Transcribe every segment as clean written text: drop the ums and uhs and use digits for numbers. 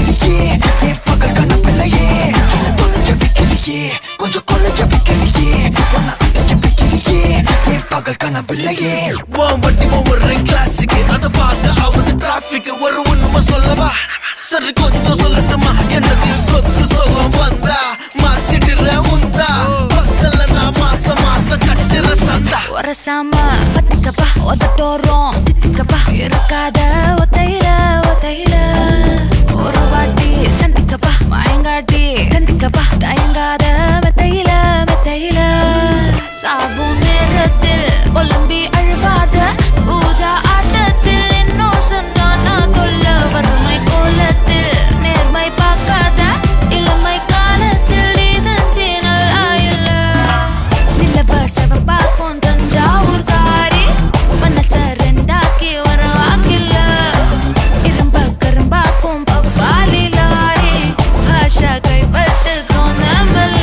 வைக்கலையே என் பகல் கனவில்லையே தொலைக்க வைக்கலையே கொஞ்சம் கொலைக்க வைக்கலையே ஒன்ன அடைக்க வைக்கலையே என் பகல் கனவில்லையே வண்டி ஒரு கிளாஸுக்கு அதை பார்த்து ஆகுது டிராபிக் ஒரு உண்மை சொல்லவா சரி கொஞ்சம் சொல்லட்டுமா என்னதையும் சொத்து சொல்ல வந்தா மாத்திடுற உந்தா பக்கத்துல நான் மாசம் கட்டுற சந்தா ஒரசாம பத்திக்கப்பா ஒதட்டோரம் தித்திக்கப்பா இருக்காத ஒத்தையில ஒத்தையில ஒரு வாட்டி சந்திக்கப்பா மாயங்காட்டி கந்திக்கப்பா தயங்காத மெத்தையில மெத்தையில சாபு நேரத்தில் ஒலும்பி அழுவாத பூஜா ஆட்டத்தில் இன்னும் சொன்னானா தொல்ல வறுமை கோலத்தில் நேர்மை பார்க்காத இளமை காலத்தில் டீசன்சி நல்லா இல்ல நிலவ செவப்பாக்கும் தஞ்சாவூர் காரி மனச ரெண்டாக்கி வர வாக்கில்ல இரும்ப கரும்பாக்கும் பப்பாலி லாரி ஆஷா கைப்பட்டுக்கும் நம்பல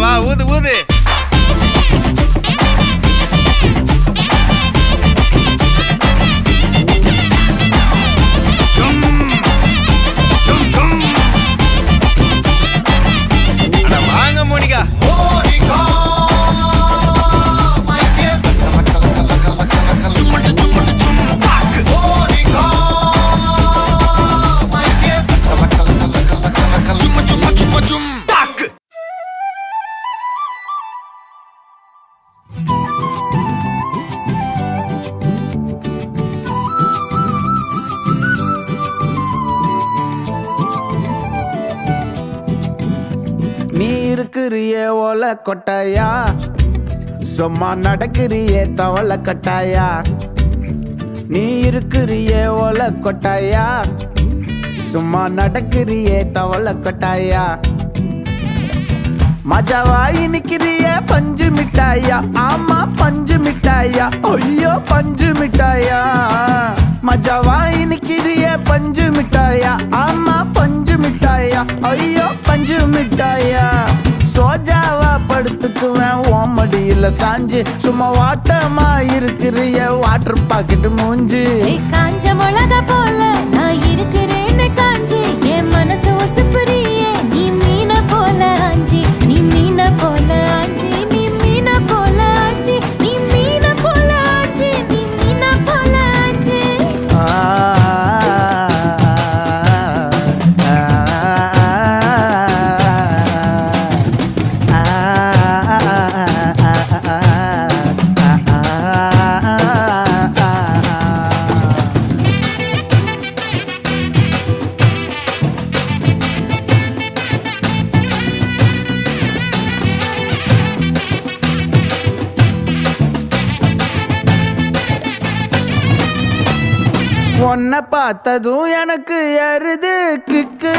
வா ஊது ஊது வாங்க மோனிகா நீ இருக்கிறிய ஓலை கொட்டாயா சும்மா நடக்கிறிய தவளை கட்டாயா நீ இருக்கிறிய ஓலை கொட்டாயா சும்மா நடக்கிறிய தவளை கட்டாயா மஜாவாய் நிக்கிறிய பஞ்சு மிட்டாயா ஆமா பஞ்சு மிட்டாயா ஐயோ பஞ்சு மிட்டாயா மஜாவாய் நிக்கிறிய பஞ்சு மிட்டாயா ஆமா பஞ்சு மிட்டாயா ஐயோ பஞ்சு மிட்டாயா சோஜாவா படுத்துக்குவேன் ஓமடியில சாஞ்சு சும்மா வாட்டமா இருக்கிறிய வாட்டர் பாக்கெட் மூஞ்சி காஞ்ச மிளகா போல நான் இருக்கிறேன்னு காஞ்சி என் மனசு ஒசுப்புறியே நீ மீன போல ஆஞ்சி நீ மீன போல ஆஞ்சி நீ மீன போல ஆஞ்சி நீ மீன போல ஆஞ்சி நீ மீன போல ஆஞ்சி உன்னை பார்த்ததும் எனக்கு ஏறுது கிக்கு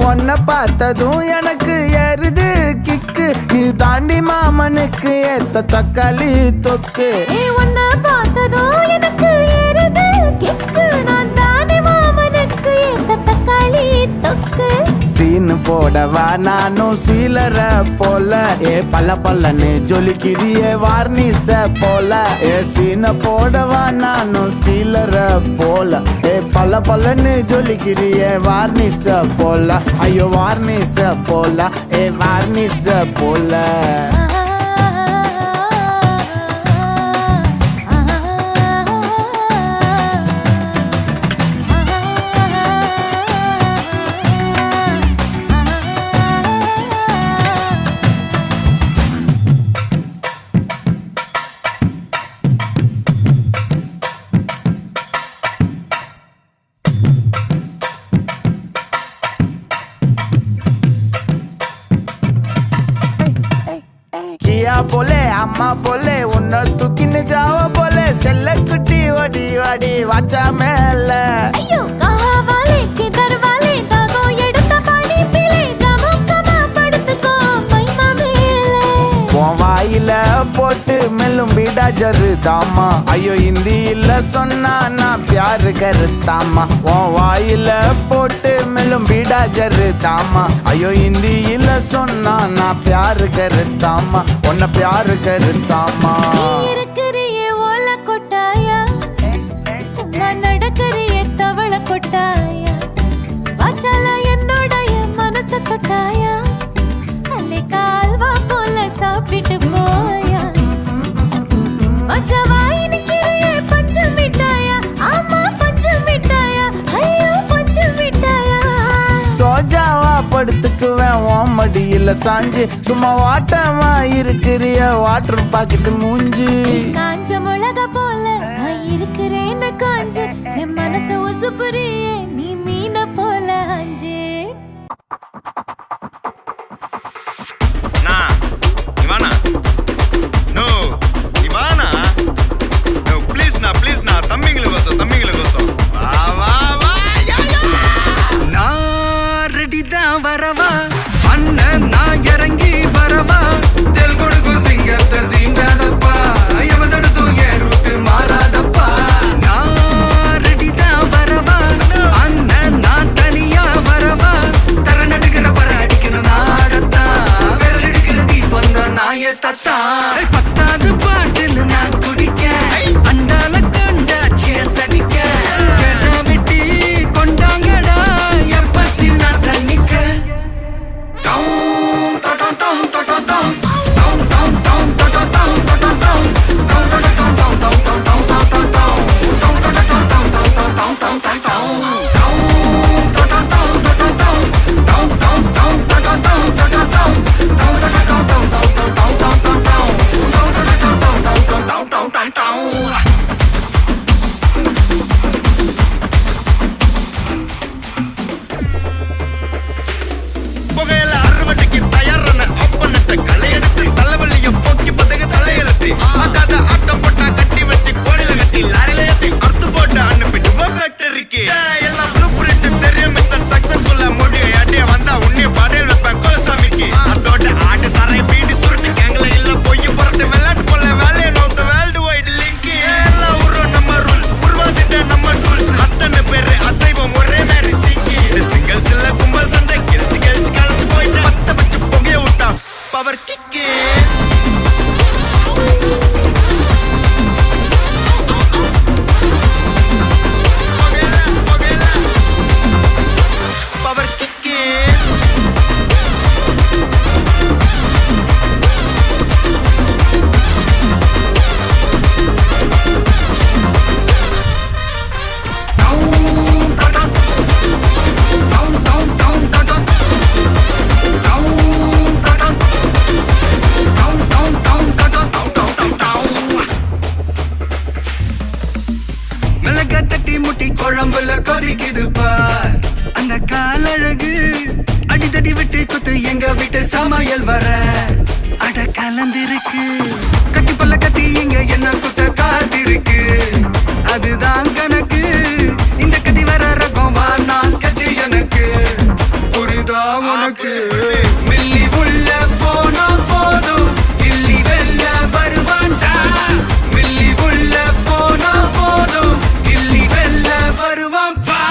உன்னை பார்த்ததும் எனக்கு ஏறுது கிக்கு நீ தாண்டி மாமனுக்கு ஏத்த தக்காளி தொக்கு உன்னை பார்த்ததும் எனக்கு ஏறுது கிக்கு நான் தானே மாமனுக்கு ஏத்த தக்காளி தொக்கு சீனு போடவா நானும் சீலர போல பல்ல பல்லன்னு ஜொலிக்கிறிய வார்னிச போல சீன போடவா நானும் சீலர போல பல்ல பல்லன்னு ஜொலிக்கிறிய வார்னிச போல ஐயோ வார்னிச போல வார்னிச போல அம்மா போலே உன்னை தூக்கின்னு ஜாவ போலே செல்ல குட்டி ஓடி வாடி வாச்சா மேல ஐயோ கஹா வாலே கிதர் வாலே தாகோ எடுத்த பாடி பிலே கமக்கமா படுத்துக்கோ மைமா மேலே உன் வாயில போட்டு மெல்லும் பீடா ஜரு தாமா ஐயோ ஹிந்தியில சொன்னா நான் பியாரு கருத்தாமா உன் வாயில போட்டு மெல்லும் பீடா ஜரு தாமா ஐயோ ஹிந்தியில சொன்னா நான் பியாரு கருத்தாமா உன்னை பியாரு கருத்தாமா நீ இருக்கிறியே ஓல கொட்டாயா சும்மா நடக்கறியே தவள கொட்டாயா வாச்சால என்னோடைய மனச தொட்டாயா அல்லே கால்வா போல சாப்பிட்டு போயா மச்சவாய் நிக்கிறியே பஞ்சு மிட்டாயா ஆமா பஞ்சு மிட்டாயா ஐயோ பஞ்சு மிட்டாயா சோஜாவா படுத்துக்குவேன் உன் மடியில சாஞ்சு சும்மா வாட்டமா இருக்கிறிய வாட்டர் பாக்கெட்டு மூஞ்சி காஞ்ச மிளகா போல நான் இருக்கிறேன்னு காஞ்சு என் மனச உசுப்புறியே நீ மீன போல அஞ்சு வரவா அண்ணன் நான் இறங்கி வரவா தெல் கொடுக்கும் சிங்கத்தை சீண்டாதப்பா எவதடுத்தும் என் ரூட்டு மாறாதப்பா நான் ரெடி தான் வரவா அண்ணன் நான் தனியா வரவா தர நடுக்கிற பர அடிக்கணும் நாடத்தா விரல் எடுக்கிற தீபம் தான் நாய தத்தா பத்தாவது பாட்டில் நான் குடிக்க அண்டால கண்டா சேஸ் அடிக்க கேட்டா விட்டி கொண்டாங்கடா என் பசி நான் தண்ணிக்க பவர் கிக்கே பவர் கிக்கே மிளகா தட்டி முட்டி குழம்புல கொதிக்குது பார் அந்த காலழகு அடித்தடி விட்டு குத்து எங்க வீட்டு சமையல் வர அட கலந்திருக்கு கட்டி பல்ல கட்டி இங்க என்ன குத்த காத்திருக்கு அதுதான் கணக்கு இந்த கதி வர ரகம் வா நான் ஸ்கட்சி எனக்கு புரிதா உனக்கு மில்லி உள்ள போனா போதும் இல்லி வெல்ல வருவான்டா மில்லி உள்ள போனா போதும் இல்லி வெல்ல வருவான் பா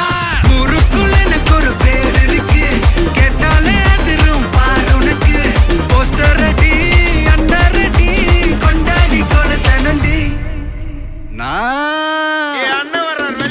ஊருக்குள்ள எனக்கு ஒரு பேர் இருக்கு கேட்டாலே அதிரும் பார் உனக்கு போஸ்டர் ரெடி அண்டர் ரெடி கொண்டாடி கொடுத்தனண்டி நான் அண்ணன் வர்றாரு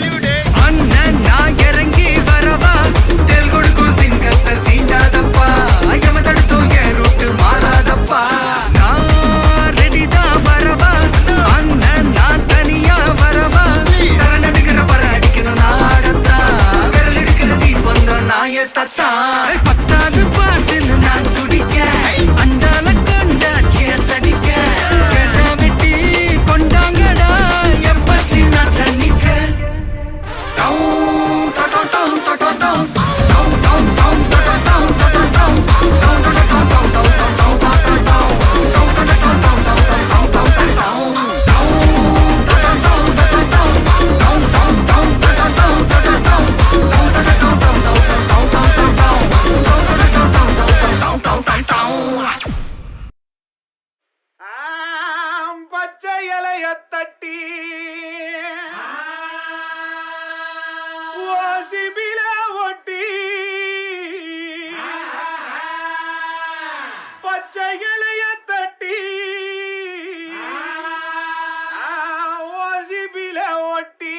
சிபில ஒட்டி பச்சை இலைய தட்டி சிபில ஒட்டி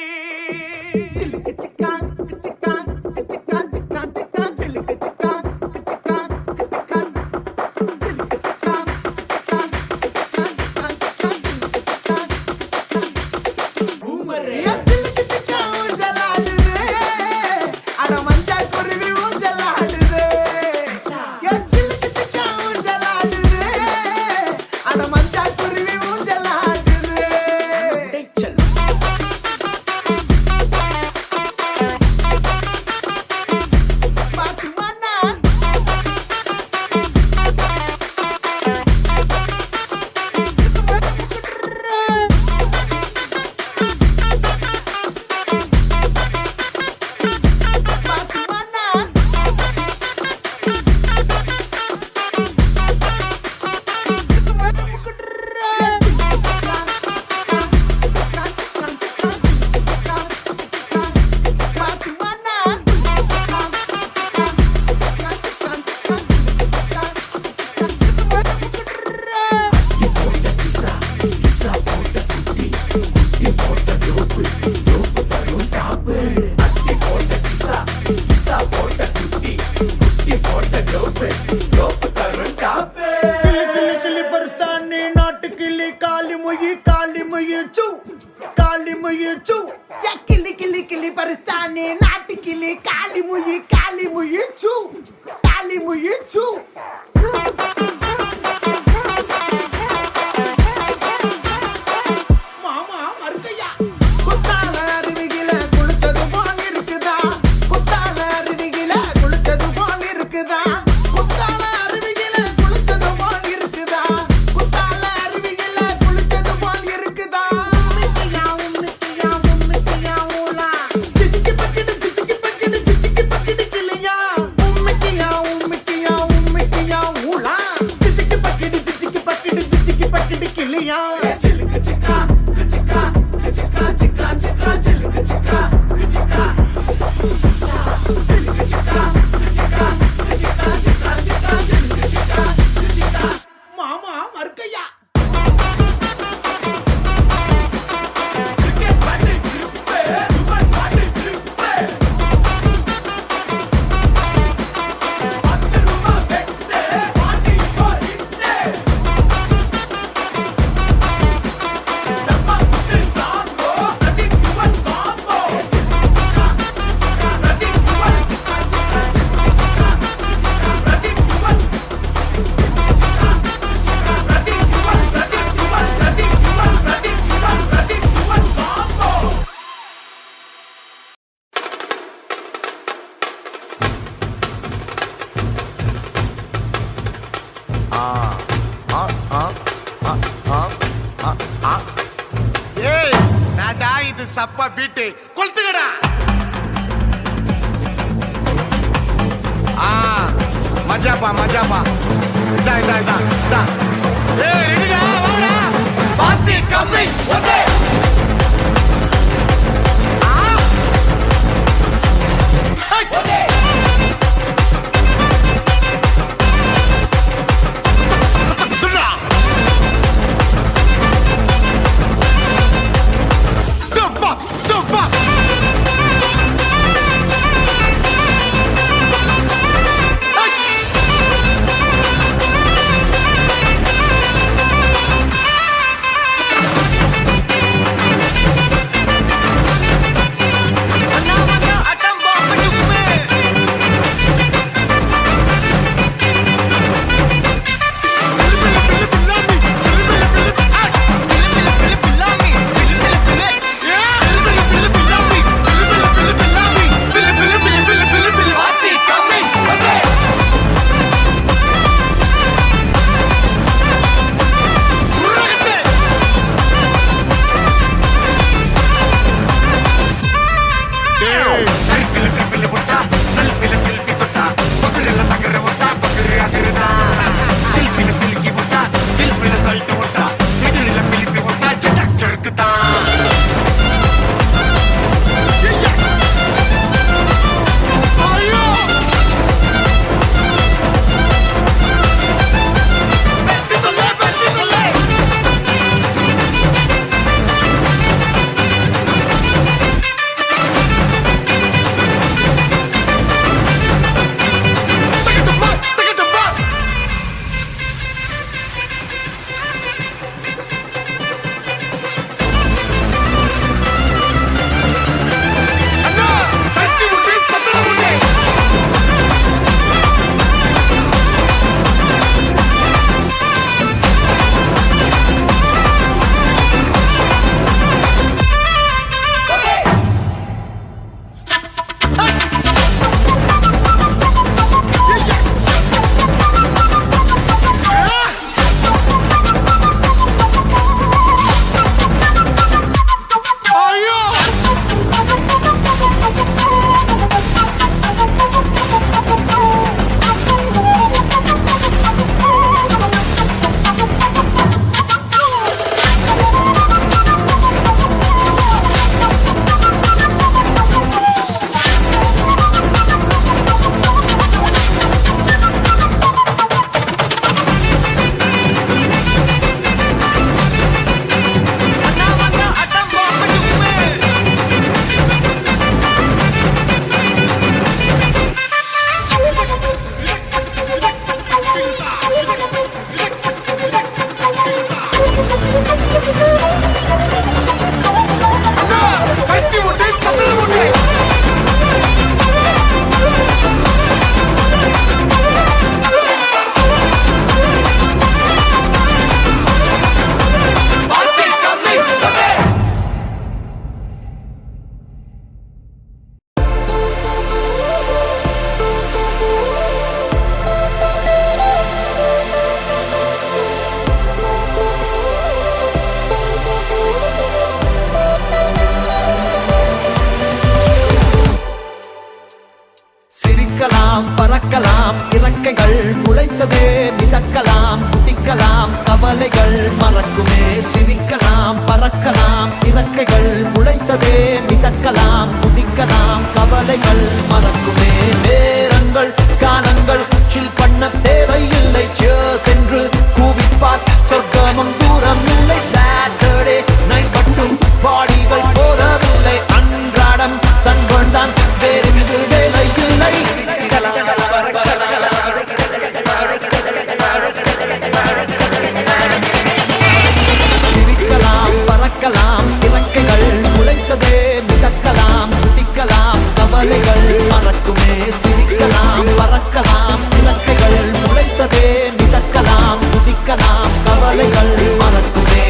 இது சப்பா பீட்டு கொளுத்துக்கடா. மஜாப்பா மஜாப்பா. இதா இதா இதா இதா. ஏய் ரெடிடா வாடா. பாத்தி கம்மி ஓகே. சிரிக்கலாம் பறக்கலாம் இறக்கைகள் முளைத்ததே மிதக்கலாம் குதிக்கலாம் கவலைகள் மறக்குமே சிரிக்கலாம் பறக்கலாம் இறக்கைகள் முளைத்ததே மிதக்கலாம் குதிக்கலாம் கவலைகள் மறக்குமே நேரங்கள் காலங்கள் சில் பண்ண தேவையில்லை சென்று கூவிப்பார் சொர்க்கமும் தூரம் இல்லை சாட்டர்டே நைட் மட்டும் பாடிகள் போதவில்லை அன்றாடம் சன்பந்தான் வேறெங்கு வேலை இல்லை சிரிக்கலாம் பறக்கலாம் இறக்கைகள் முளைத்ததே மிதக்கலாம் குதிக்கலாம் கவலைகள் மறக்குமே சிரிக்கலாம் பறக்கலாம் இறக்கைகள் முளைத்ததே மிதக்கலாம் குதிக்கலாம் கவலைகள் மறக்குமே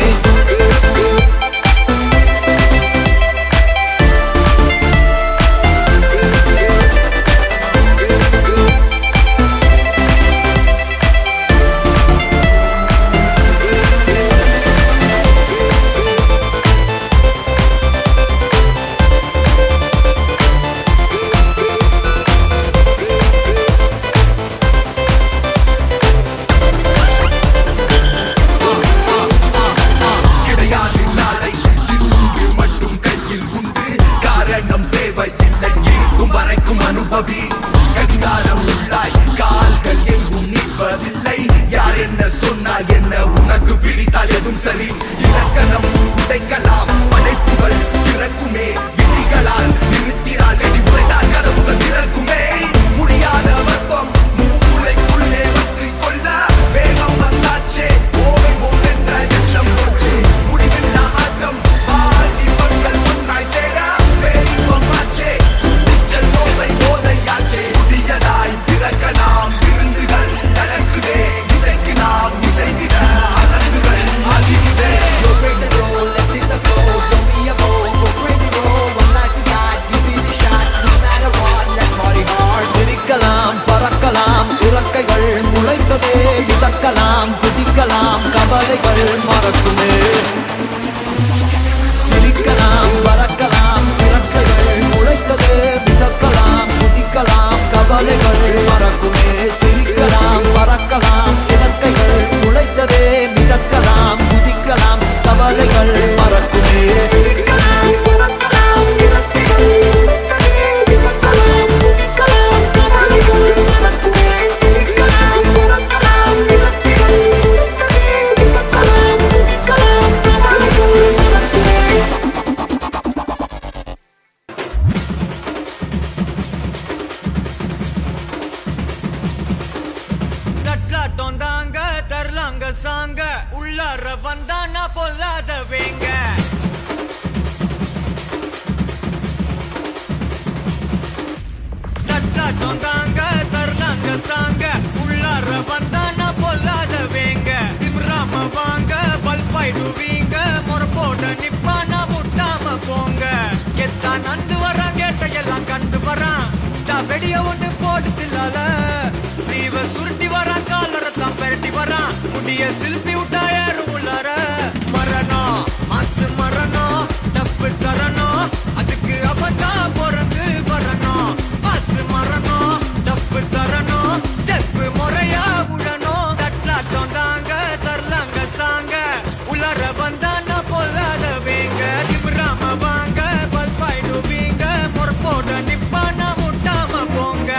கிடையாது நாளை இன்று மட்டும் கையில் உண்டு காரணம் தேவையில்லை இருக்கும் வரைக்கும் அனுபவி கடிகாரம் உள்ளாய் கால்கள் எங்கும் நிற்பதில்லை யார் என்ன சொன்னால் என்ன உனக்கு பிடித்தால் எதுவும் சரி இலக்கணம் உடைக்கலாம் படைப்புகள் திறக்குமே விதிகளால் நிறுத்தினால் வெடி உடைத்தால் கதவுகள் திறக்குமே முடியாத வர்ப்பம் மூளைக்குள்ளே வற்றி கொள்ள வேகம் வந்தாச்சே ஓய்வோம் என்ற எண்ணம் போச்சு முடிவில்லா ஆட்டம் பாதி மக்கள் ஒன்றாய் சேர பேரின்பம் ஆச்சே நீச்சல் ஓசை போதையாச்சே புதியதாய் பிறக்கலாம் விருந்துகள் நடக்குதே இசைக்கு நாம் இசைத்திட அலங்குகள் ஆகிவிடே break the rule, let's hit the floor. Don't be a fool, go crazy roll. One life you got, give me the shot. No matter what, let's party hard. சிரிக்கலாம் பறக்கலாம் இறக்கைகள் முளைத்ததே மிதக்கலாம் குதிக்கலாம் கவலைகள் மறக்குமே சிரிக்கலாம் பறக்கலாம் இறக்கைகள் முளைத்ததே மிதக்கலாம் குதிக்கலாம் கவலைகள் மறக்குமே சிரிக்கலாம் பறக்கலாம் இறக்கைகள் முளைத்ததே மிதக்கலாம் குதிக்கலாம் கவலைகள் மறக்குமே சிரிக்கலாம் பறக்கலாம் இறக்கைகள் முளைத்ததே மிதக்கலாம் குதிக்கலாம் கவலைகள் மறக்குமே சிரிக்கலாம் பறக்கலாம் இறக்கைகள் முளைத்ததே மிதக்கலாம் குதிக்கலாம் கவலைகள் மறக்குமே தட்லாட்டம் தாங்க தரலாங்க சாங்க உள்ளார வந்தானா பொல்லாத வேங்க தட்லாட்டம் தாங்க தரலாங்க சாங்க உள்ளார வந்தானா பொல்லாத வேங்க திம்ராம வாங்க பல்பாயிடுவீங்க முறப்போட நிப்பானா முட்டாம போங்க எத்தான் நந்து வரான் கேட்டையெல்லாம் கண்டு வரான் வெடிய ஒண்ணு போடுதில்லால ஸ்லீவ சுருட்டி வரான் காலரத்தான் பெரட்டி வரான் முடிய சில்பி விட்டா ஏறும் உள்ளார மரணம் மாசு மரணம் டப்பு தரணும் அதுக்கு அவதான் பிறந்து வரணும் மாசு மரணம் டப்பு தரணும் ஸ்டெப் முறையா விடணும் தட்லாட்டம் தாங்க தரலாங்க சாங்க உள்ளார வந்தானா பொல்லாத வேங்க திமிராம வாங்க பல்பாயிடுவீங்க முறப்போட நிப்பானா முட்டாம போங்க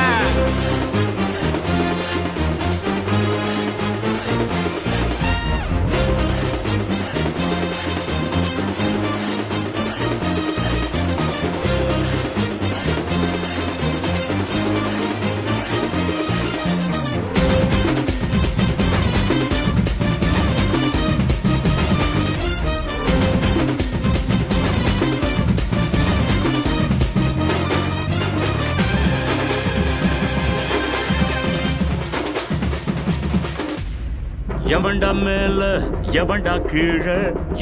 எவன்டா மேல எவன்டா கீழே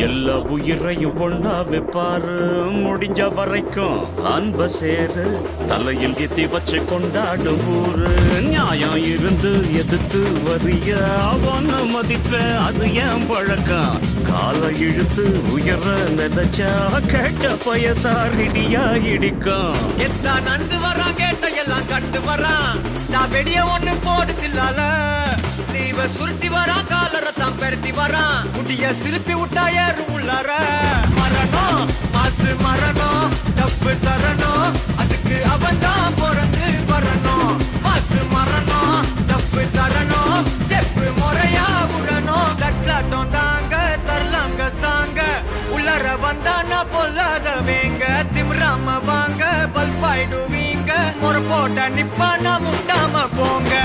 எல்லா உயிரையும் ஒண்ணா வைப்பாரு முடிஞ்ச வரைக்கும் அன்ப சேரு தலையில் எத்தி வச்சு கொண்டாடும் ஊரு நியாயம் இருந்து எதிர்த்து வரிய அவன மதிப்ப அது ஏன் பழக்கம் காலை இழுத்து உயர நினைச்சா கேட்ட பயசாரிடியா இடிக்கும் எத்தா நண்டு வரான் கேட்ட எல்லாம் கட்டு வரான் நான் வெடிய ஒண்ணு போடு தில்லால ஸ்லீவ சுருட்டி வரான் காலரை தான் பெரட்டி வரான் முடிய சிலுப்பி விட்டா ஏறு உள்ளார மரணம் மாசு மரணம் டப்பு தரணும் அதுக்கு அவன் தான் பிறந்து வரணும் மாசு மரணம் டப்பு தரணும் ஸ்டெப் முறையா விடணும் தட்லாட்டம் தாங்க தரலாங்க சாங்க உள்ளர வந்தானா பொல்லாதவேங்க திமிராம வாங்க பல்பாயிடுவீங்க முறை போட்ட நிப்பானா முட்டாம போங்க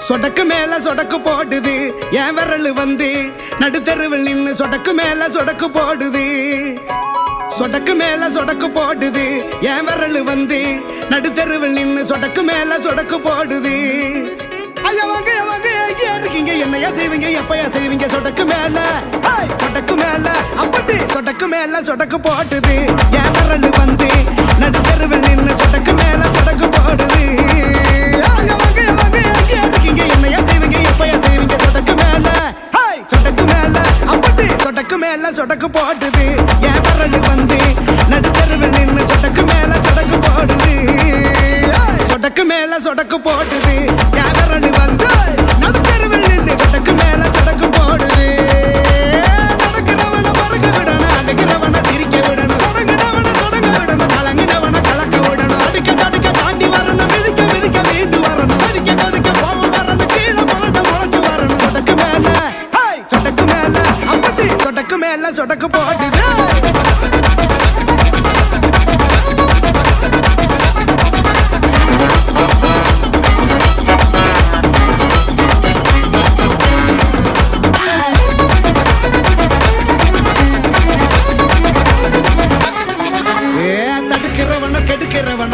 சொடக்கு மேல சொடக்கு போடுது என் விரல் வந்து நடுத்தருவில் நின்னு சொடக்கு மேல சொடக்கு போடுது சொடக்கு மேல சொடக்கு போடுது என் விரல் வந்து நடுத்தருவில் நின்னு சொடக்கு மேல சொடக்கு போடுது ஐயா வாங்க எங்கேயா இருக்கீங்க என்னையா செய்வீங்க எப்பயா செய்வீங்க சொடக்கு மேல சொடக்கு மேல அப்படி சொடக்கு மேல சொடக்கு போடுது என் விரல் வந்து நடுத்தருவில் நின்னு சொடக்கு மேல சொடக்கு போடுது ஐயா வாங்க எங்கேயா இருக்கீங்க என்னையா செய்வீங்க எப்பயா செய்வீங்க சொடக்கு மேல சொடக்கு மேல அப்படி சொடக்கு மேல சொடக்கு போடுது என் விரல் வந்து நடுத்தருவில் நின்னு சொடக்கு மேல சொடக்கு போடுது சொடக்கு மேல சொடக்கு போடுது என் விரல் வந்து நடுத்தருவில் நின்னு சொடக்கு மேல சொடக்கு போடுது நடக்கிறவன மறக்க விடணும் அடிக்கிறவன சிரிக்க விடணும் தொடங்குறவன தொடங்க விடணும் கலங்குறவன கலக்க விடணும் அடிக்க தடுக்க தாண்டி வரணும் மிதிக்க மிதிக்க மீண்டு வரணும் மதிக்க கொதிக்க போக வரணும் கீழே முளைச்சு வரணும் சொடக்கு மேல சொடக்கு மேல அப்படி சொடக்கு மேல சொடக்கு போடுது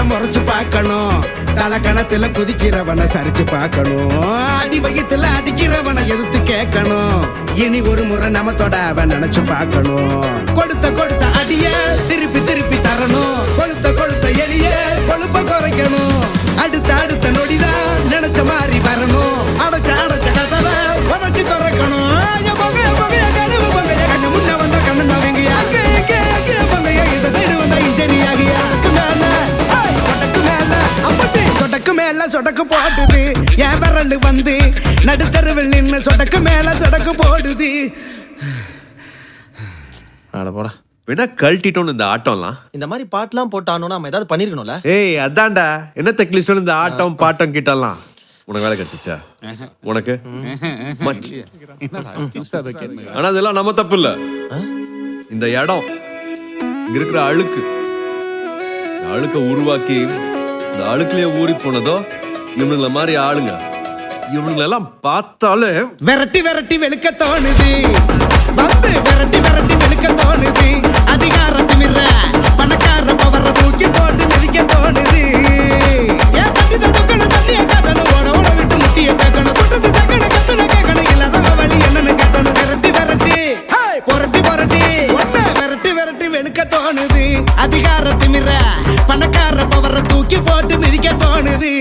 முறைச்சு பார்க்கணும் தலக்கணத்துல குதிக்கிறவன சரிச்சு பார்க்கணும் அடி வயித்துல அடிக்கிறவன எதிர்த்து கேட்கணும் இனி ஒரு முறை நம்ம தொட அவன் நினைச்சு பார்க்கணும் கொடுத்த அடிய திருப்பி திருப்பி தரணும் கொளுத்த எளிய கொழுப்ப குறைக்கணும் அடுத்த நொடிதான் நினைச்ச மாதிரி வரணும் அடைச்ச கதவை உதச்சி திறக்கணும் முன்ன வந்த கண்ணு தவங்க இந்த சைடு வந்தா இன்ஜரியாகி சொடக்கு மேல சொடக்கு போடுது என் விரல் வந்து நடுத்தருவில் நின்னு சொடக்கு மேல சொடக்கு போடுது போடா வேணா கழட்டிட்டோம் இந்த ஆட்டம்லாம் இந்த மாதிரி பாட்டுலாம் போட்டானோ நம்ம ஏதாவது பண்ணிருக்கணும்ல ஏய் அதான்டா என்ன தெக்லிஸ்டோம் இந்த ஆட்டம் பாட்டம் கிட்டலாம் உனக்கு வேலை கிடைச்சிச்சா உனக்கு ஆனா அதெல்லாம் நம்ம தப்பு இல்ல இந்த இடம் இங்க இருக்கிற அழுக்க உருவாக்கி இந்த அழுக்குலயே ஊறி போனதோ இவனுங்கள மாதிரி ஆளுங்க இவனுங்களெல்லாம் பார்த்தாலே விரட்டி வெளுக்க தோணுது வந்து விரட்டி வெளுக்க தோணுது அதிகாரத்து மில்ல பணக்கார பவர தூக்கி போட்டு மிதிக்க தோணுது தண்ணி தடுக்கணும் தண்ணிய காட்டணும் ஓட விட்டு முட்டிய பேக்கணும் குட்டத்து தக்கணும் கத்தணும் கேட்கணும் இல்லாத வழி என்னன்னு கேட்டணும் புரட்டி ஒண்ணு விரட்டி வெளுக்க தோணுது அதிகாரத்து மில்ல பணக்கார பவர தூக்கி போட்டு மிதிக்க தோணுது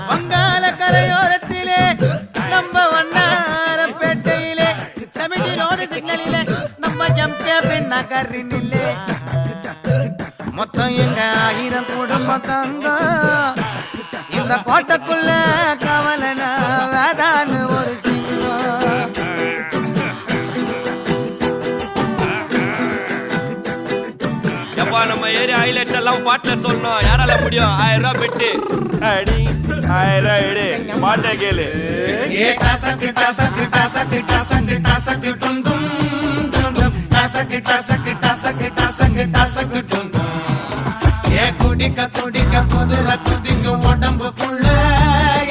வங்காள கரையோரத்திலே நம்ம வண்ணாரப்பேட்டையிலே 70 ரோடு சிக்னலிலே நம்ம ஜம்கேபின் நகரினிலே மொத்தம் எங்க 1000 குடும்பம் தங்க இந்த கோட்டைக்குள்ள கவலனா வேதான்னு ஒரு சிங்கம். எப்பா நம்ம ஏரியா ஹைலைட்ஸ் எல்லாம் பாட்டுல சொல்லணும். யாரால முடியும்? 1000 ரூபாய் பெட்டு அடி 1000 ரூபாய் எடு பாட்டை கேளு. குடிக்க குடிக்க குதிர குதிங்க உடம்புக்குள்ள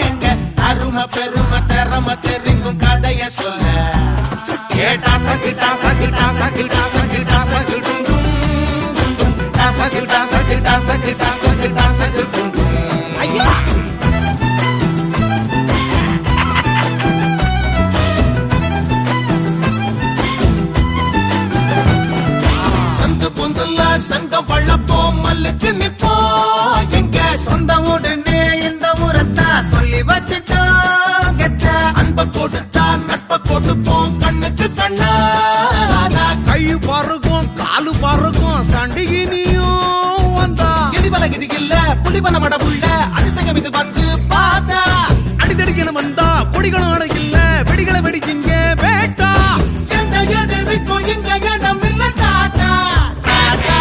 எங்க அருமை பெருமை திறமை தெரிங்கும் கதைய சொல்ல டாசக்கு டாசக்கு டாசக்கு டாசக்கு டாசக்கு டுண்டும் டாசக்கு டாசக்கு டாசக்கு டாசக்கு டாசக்கு டுண்டும் ஐயா சந்து பொந்துல சங்க வள்ளப்போம் மல்லுக்கு நிப்போம் எங்க சொந்த உடனே இந்த முறத்தா சொல்லி வச்சுட்டோம் கெட்ட அன்ப கொடுத்தா நட்ப கொடுப்போம் கண்ணுக்கு கண்ணா கை பறக்கும் காலு பறக்கும் சண்டிகினியும் வந்தா கிரிவல கிதி இல்ல புலிவன மடபுள்ள அரிசகம் இது வந்து பார்த்தா அடிதடிக்கணும் வந்தா கொடிகளும் அடையில்ல வெடிகளை வெடிச்சிங்க வேட்டா எந்த எதிர்க்கும் இங்க இடம் இல்ல டாட்டா டாட்டா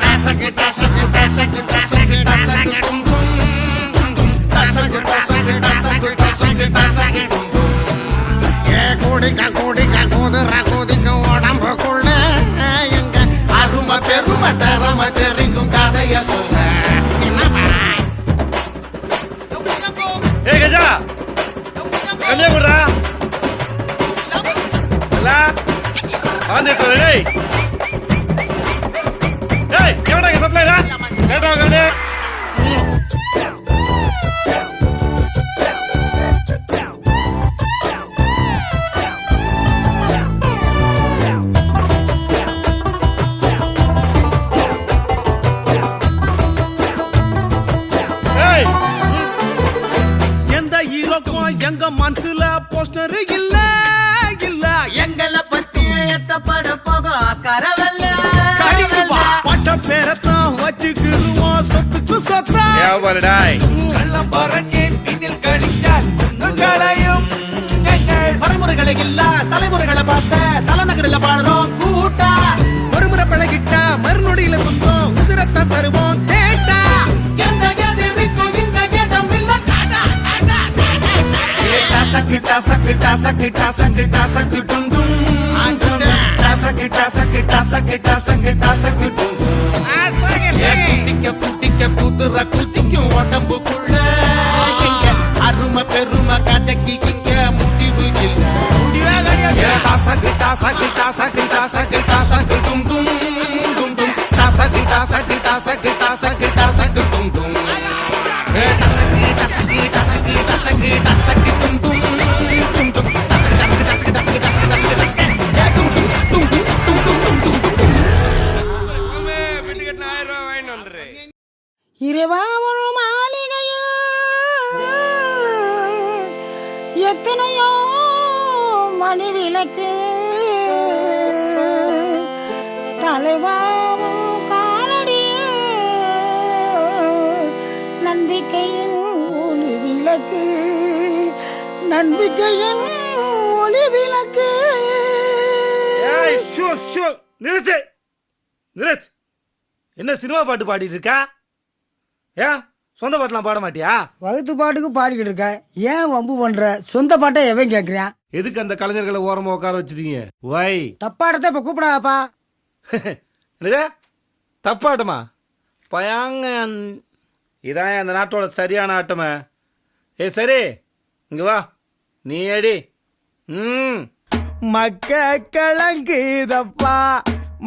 டாசக்கு டாசக்கு டாசக்கு டாசக்கு டாசக்கு டும் டும் டாசக்கு டாசக்கு டாசக்கு டாசக்கு டாசக்கு டும் டும் குடிக்க குடிக்க குதிர குதிக்க உடம்புக்குள்ள எங்க அருமை பெருமை தரமை தெரிங்கும் கதைய சொல்ல ஏய் கஜா கம்மியா போடுறா வந்துட்டு டேய் டேய் எவடா இங்க சப்ளைடா கேட்டா கண்ணே எந்த ஹீரோக்கும் எங்க மனசுல போஸ்டர் இல்ல இல்ல எங்களை பத்தி எத்தப்பட போக ஆஸ்கார வெல்ல கறிக்குவா பட்ட பேரத்தான் வச்சுக்கிருவோம் சொத்துக்கு சொத்தா ஏவலடாய் கள்ளம் பறஞ்சு பின்னில் கழிச்சால் உங்களையும் வரைமுறைகளை இல்ல தலைமுறைகளை பார்த்த தலைநகரில் பாடுறோம் கூட்டா ஒருமுறை பழகிட்டா மறுநொடியில சொந்தம் உதிரத்தான் தருவோம் கேட்டா எந்த எதிர்க்கும் இங்க இடம் இல்ல டாடா டாடா டாடா டாசக்கு டாசக்கு டாசக்கு டாசக்கு டாசக்கு டும் டும் டாசக்கு டாசக்கு டாசக்கு டாசக்கு டாசக்கு டும் டும் குட்டிக்க குட்டிக்க குதிர குத்திக்கும் உடம்புக்குள்ள எங்க அருமை பெருமை கதைக்கு இங்க முடிவு இல்ல டாசக்கு டாசக்கு டாசக்கு டாசக்கு டாசக்கு டும் டும் டும் டும் டாசக்கு டாசக்கு டாசக்கு டாசக்கு டாசக்கு டும் டும் டாசக்கு டாசக்கு டாசக்கு டாசக்கு டாசக்கு டும் டும் டும் டும் டாசக்கு டாசக்கு டாசக்கு டாசக்கு டாசக்கு டாசக்கு டாசக்கு டும் டும் டும் டும் டும் டும் டும் டும் பெட்டு கட்டின 1000 ரூபாய் வாங்கிட்டு வந்துரு. இறைவா ஒரு மாளிகையில் எத்தனையோ மணி விளக்கு தலைவாவும் காலடியில் நம்பிக்கையின் ஒளி விளக்கு நம்பிக்கையின் ஒளி விளக்கு ஏய் ஷோ ஷோ நிறுத்து நிறுத்து. என்ன சினிமா பாட்டு பாடிட்டு இருக்கா? ஏன் சொந்த பாட்டுலாம் பாட மாட்டியா? வகுத்து பாட்டுக்கு பாடிக்கிட்டு இருக்க, ஏன் வம்பு பண்ற? சொந்த பாட்டை எவன் கேட்கறான்? எதுக்கு அந்த கலைஞர்களை ஓரமா உட்கார வச்சிருக்கீங்க? வை தப்பாடத்தை இப்ப கூப்பிடாப்பா. என்னது தப்பாட்டமா? பயாங்க இதான் அந்த நாட்டோட சரியான ஆட்டமே. ஏ சரி இங்க வா நீ அடி. மக்க கலங்குதப்பா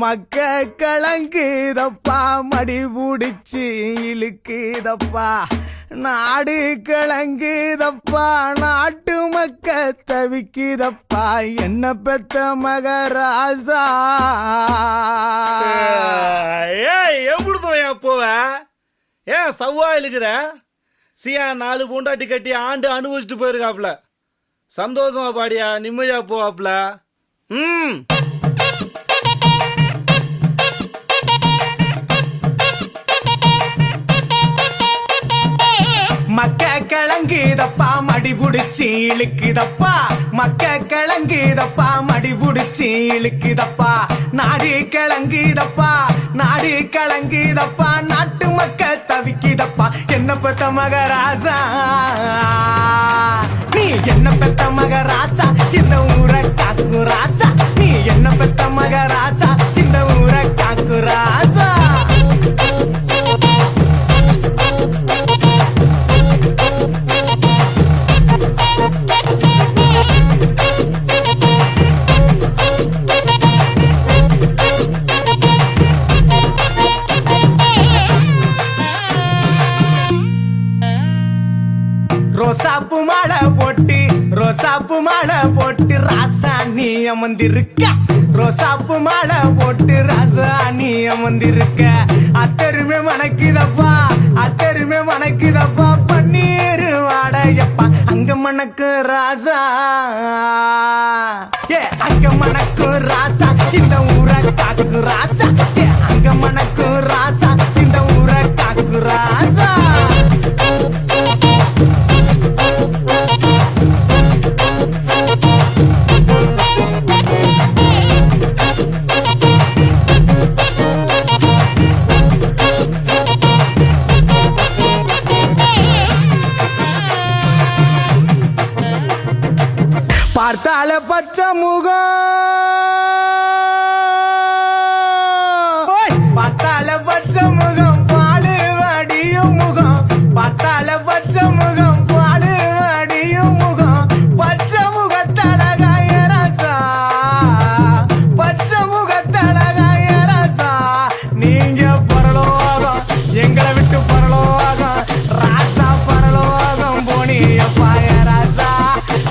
மக்க கலங்குதப்பா மடி பிடிச்சி இழுக்குதப்பா நாடு கலங்குதப்பா நாட்டு மக்க தவிக்குதப்பா என்ன பெத்த மகராசா ஏன் சவ்வா இழுக்கிற? சியா 4 பூண்டாட்டி கட்டி ஆண்டு அனுபவிச்சுட்டு போயிருக்காப்ல. சந்தோஷமா பாடியா, நிம்மதியா போவாப்ல. மக்க கிழங்குதப்பா மடி புடிச்சு இழுக்குதப்பா, மக்க கிழங்குதப்பா மடி புடிச்சு இழுக்குதப்பா, நாடு கிழங்குதப்பா நாடு கிழங்குதப்பா, நாட்டு மக்க தவிக்குதப்பா. என்ன பெத்த மகராசா நீ, என்ன பெத்த மகராசா இந்த ஊரை காக்கு ராசா, நீ என்ன பெத்த மகராசா இந்த ஊரை காக்கு ராசா. ரோசாப்பு மாலை போட்டு ரோசாப்பு மாலை போட்டு ராசா நீ அமர்ந்திருக்க, ரோசாப்பு மாலை போட்டு ராசா நீ அமர்ந்திருக்க. அத்தருமே மணக்குதப்பா அத்தருமே மணக்குதப்பா, பன்னீர் வாடையப்பா அங்க மணக்கு ராசா. ஏ அங்க மணக்கு ராசா இந்த ஊரை காக்கு ராசா, ஏ அங்க மணக்கு ராசா இந்த ஊரை காக்கு ராசா. பார்த்தால பச்சை முகம், பார்த்தால பச்சை முகம் பாலு வடியும் முகம், பார்த்தால பச்சை முகம் பாலு வடியும் முகம், பச்சை முகத்தழகாய ராசா பச்சை முகத்தழகாய ராசா. நீங்க பரலோகம் எங்களை விட்டு பரலோகம் ராசா, பரலோகம் போனியப்பா ராசா,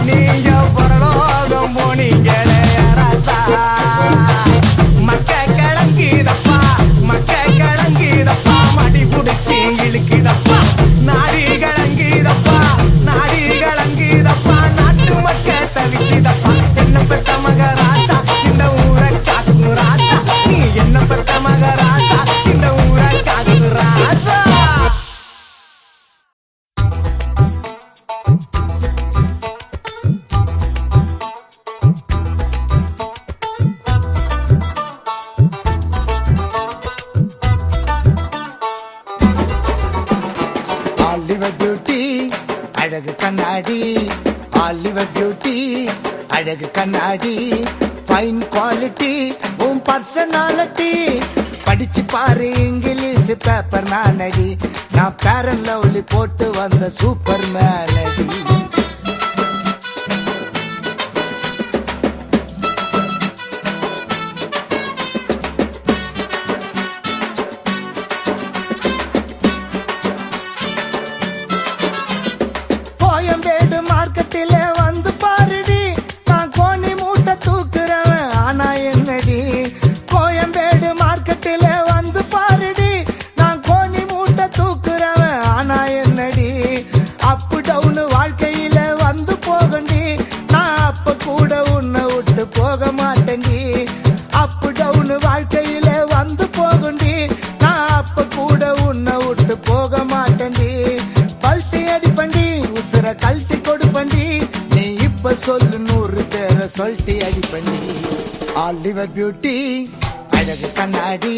நீங்க பரலோகம் போனீங்களே ராசா. மக்க கிழங்குதப்பா மக்க கிழங்குதப்பா மடி புடிச்சு இழுக்குதப்பா, நாடி கிழங்குதப்பா நாடி கிழங்குதப்பா, நாட்டு மக்க தவிக்குதப்பா. என்ன பெத்த மகராசா இந்த ஊரை காக்கு ராசா, நீ என்ன பெத்த மகராசா இந்த ஊரை காக்கு ராசா. ஆலிவர் பியூட்டி அழகு கண்ணாடி, ஆலிவர் பியூட்டி அழகு கண்ணாடி, ஃபைன் குவாலிட்டி உன் பர்சனாலிட்டி. படிச்சு பாரு இங்கிலீஷ் பேப்பர் நானடி, நான் பேரன் லவ்லி போட்டு வந்த சூப்பர் மேனடி. கோயம்பேடு மார்க்கெட்டில வந்து பாருடி, நான் கோணி மூட்டை தூக்குறவன் ஆனா என்னடி. கோயம்பேடு மார்க்கெட்டில வந்து பாருடி, நான் கோணி மூட்டை தூக்குறவன் ஆனா என்னடி. அப்பு டவுன் வாழ்க்கையில வந்து போகண்டி, நான் அப்ப கூட உன்னை விட்டு போக மாட்டேன்டி. அப்பு டவுன் வாழ்க்கையில வந்து போகண்டி, நான் அப்ப கூட உன்னை விட்டு போக மாட்டேன்டி. பல்ட்டி அடிப்பண்டி உசுர கழட்டி கொடுப்பண்டி, நீ இப்ப சொல்லு 100 பேரை சொல்லிட்டு அடிப்பண்டி. ஆலிவர் பியூட்டி அழகு கண்ணாடி,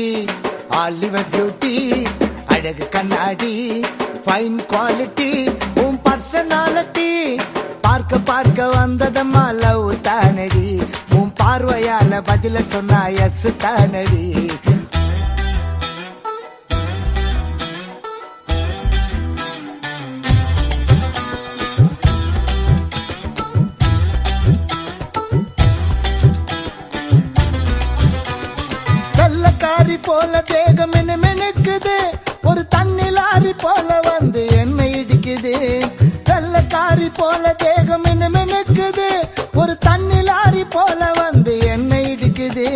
ஆலிவர் பியூட்டி அழகு கண்ணாடி, ஃபைன் குவாலிட்டி உன் பர்சனாலிட்டி. பார்க்க பார்க்க வந்ததம்மா லவ் தானடி, உன் பார்வையால பதில சொன்னா எஸ் தானடி. வெள்ளக்காரி போல தேகம் என்ன மெனுக்குது, ஒரு தண்ணி லாரி போல வந்து என்ன இடிக்குது. வெள்ளக்காரி போல தேகம் என்ன மெனுக்குது, ஒரு தண்ணி லாரி போல வந்து என்ன இடிக்குது.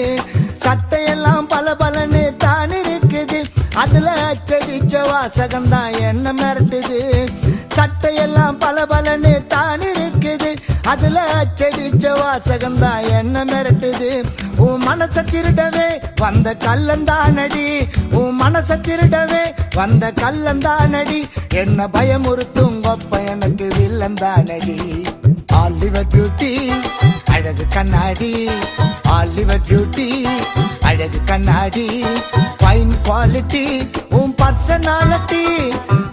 சட்டையெல்லாம் பல பலன்னு தான் இருக்குது, அதுல அச்சடிச்ச வாசகம்தான் என்ன மிரட்டுது. சட்டையெல்லாம் பலபலன்னு தான் இருக்குது, அதுல அச்சடிச்ச வாசகம்தான் என்ன மிரட்டுது. உன் மனச திருடவே வந்த கள்ளந்தானடி, உன் மனச திருடவே வந்த கள்ளந்தானடி. என்ன பயமுறுத்தும் கொப்ப எனக்கு வில்லந்தானடி. ஆலிவர் பியூட்டி அழகு கண்ணாடி, ஆலிவர் பியூட்டி அழகு கண்ணாடி. ஃபைன் குவாலிட்டி உன் பர்சனாலிட்டி,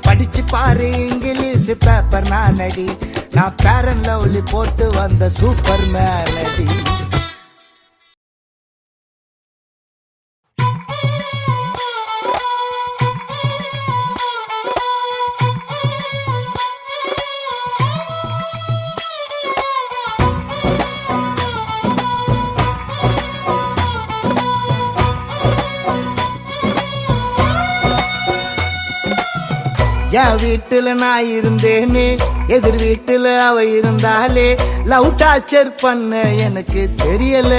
படிச்சு பாரு இங்கிலீஷ் பேப்பர் நானடி. நான் பேரன் லவ்லி போட்டு வந்த சூப்பர் மேனடி. என் வீட்டுல நான் இருந்தேனே, எதிர் வீட்டுல அவ இருந்தாலே. லவ் டார்ச்சர் பண்ண எனக்கு தெரியல.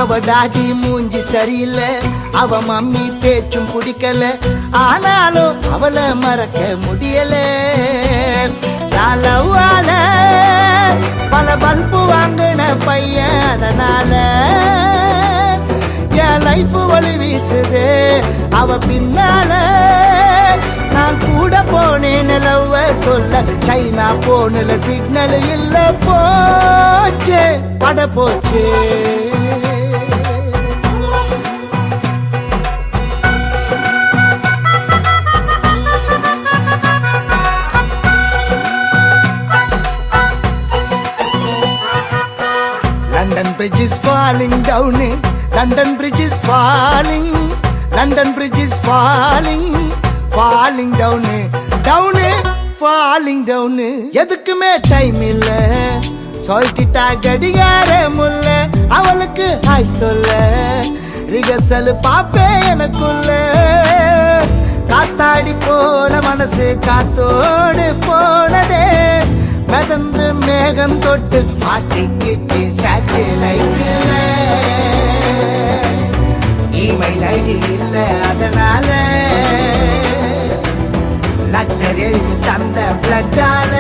அவ டாடி மூஞ்சி சரியில்லை, அவ மம்மி பேச்சும் பிடிக்கல. ஆனாலும் அவளை மறக்க முடியல. நான் லவ்வால பல பல்பு வாங்கின பையன், அதனால என் லைஃப் வழி வீசுது அவ பின்னால. நான் கூட போனேன் லவ் சொல்ல, சைனா போனல சிக்னல் இல்ல, போச்சே பட போச்சே. London Bridge is falling down, London Bridge is falling, London Bridge is falling, falling down, down, falling down. எதுக்குமே டைம் இல்ல, சொல்லிட்டா கடிகார முல்ல. அவளுக்கு ஹாய் சொல்ல ரிகர்சல் பாப்பே எனக்குள்ள. காத்தாடி போன மனசு காத்தோடு போனதே, மிதந்து மேகம் தொட்டு மாட்டிக்கிச்சு சேட்டலைட்ல. இமெயில் ஐடி இல்ல, அதனால லெட்டர் எழுதி தந்த பிளட்டால,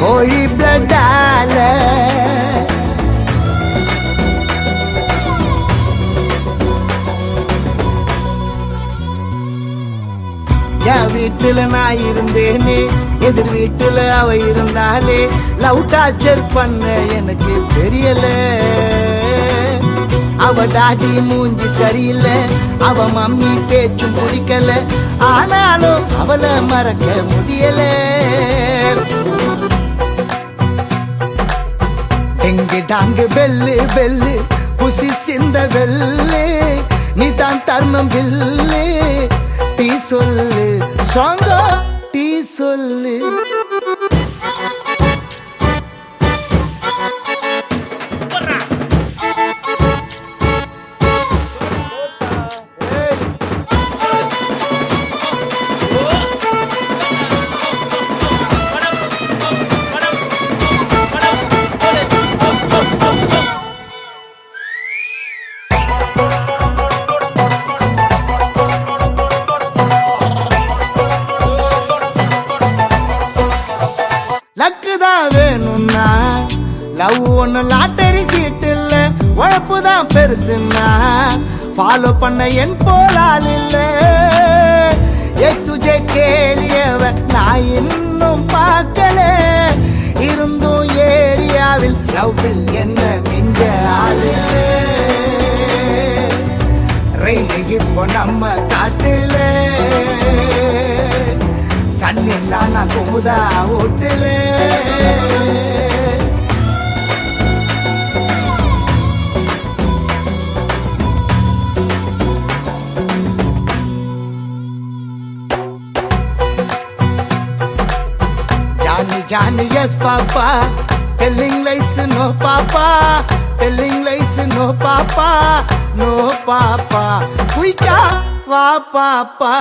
கோழி பிளட்டால. என் வீட்டுல நான் இருந்தேனே, எதிர் வீட்டுல அவ இருந்தாலே. லவ் டார்ச்சர் பண்ண எனக்கு தெரியல. அவ டாடி மூஞ்சி சரியில்லை, அவ மம்மி பேச்சும் பிடிக்கல. ஆனாலும் அவளை மறக்க முடியல. எங்கு டாங்கு பெல்லு பெல்லு புசி சிந்த வெள்ளு, நீ தான் தர்மம் பில்லு. டீ சொல்லு ஸ்ட்ராங்கா, டீ சொல்லு. லக்குதான் வேணும்னா லவ் ஒண்ணு லாட்டரி சீட்டு இல்ல. உழப்புதான் பெருசுன்னா ஃபாலோ பண்ண என் போலால் இல்ல. துஜே கேளியவ நான் இன்னும் பார்க்கல. இருந்தும் ஏரியாவில் லவ்வில் என்ன மிஞ்ச ஆளு. ரெயிலு இப்போ நம்ம காட்டுல, சன்னில்லா நான் Kumudha ஓட்டுல. Johnny, Johnny, yes, Papa. Telling lies, no, Papa. Telling lies, no, Papa. No, Papa. Kuika, va, Papa.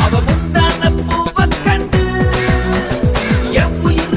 அவ முந்தான பூவ கண்டு என் உயிர்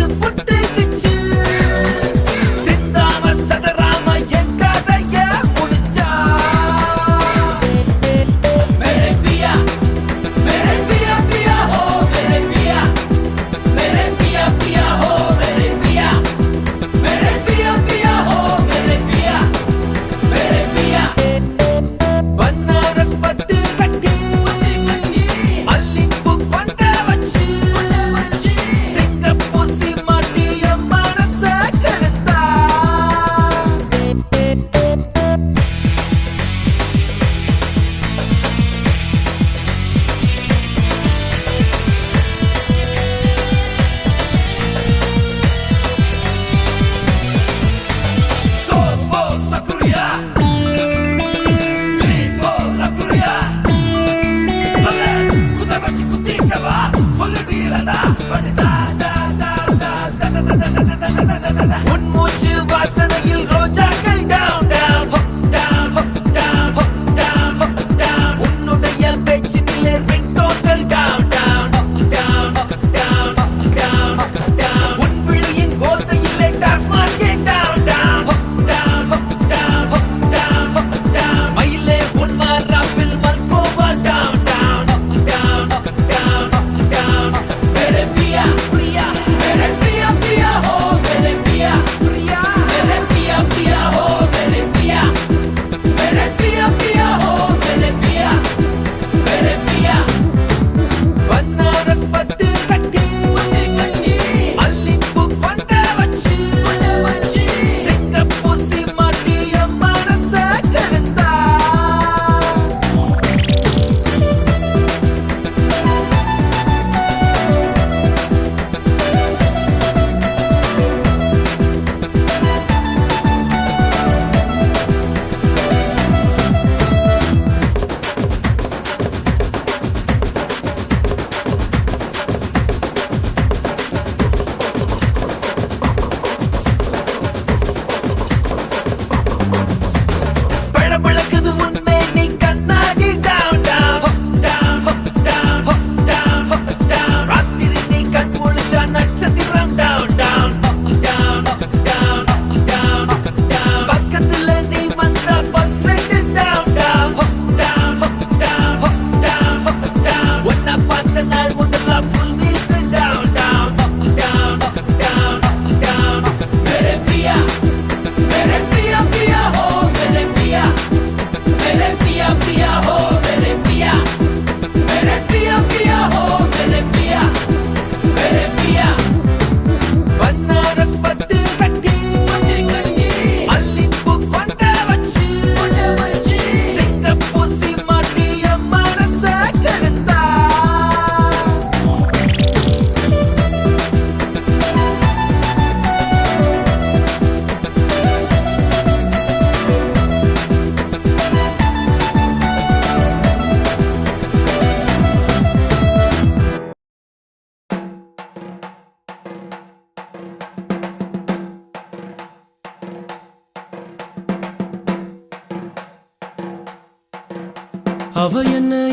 அவ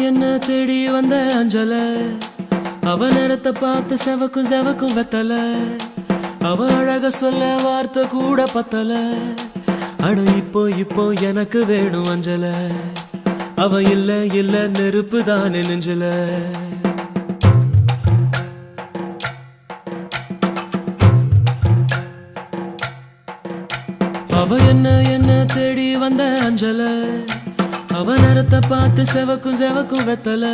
என்ன தேடி வந்த அஞ்சல, அவ நேரத்தை பார்த்து செவக்கும் செவக்கும் வெத்தல, அவ அழக சொல்ல வார்த்தை கூட பத்தல. அட இப்போ எனக்கு வேணும் அஞ்சல, அவ இல்ல நெருப்பு தானே நெஞ்சல. அவ என்ன தேடி வந்த அஞ்சல, அவ நேரத்தை பார்த்து செவக்கும் செவக்கும் வெத்தல,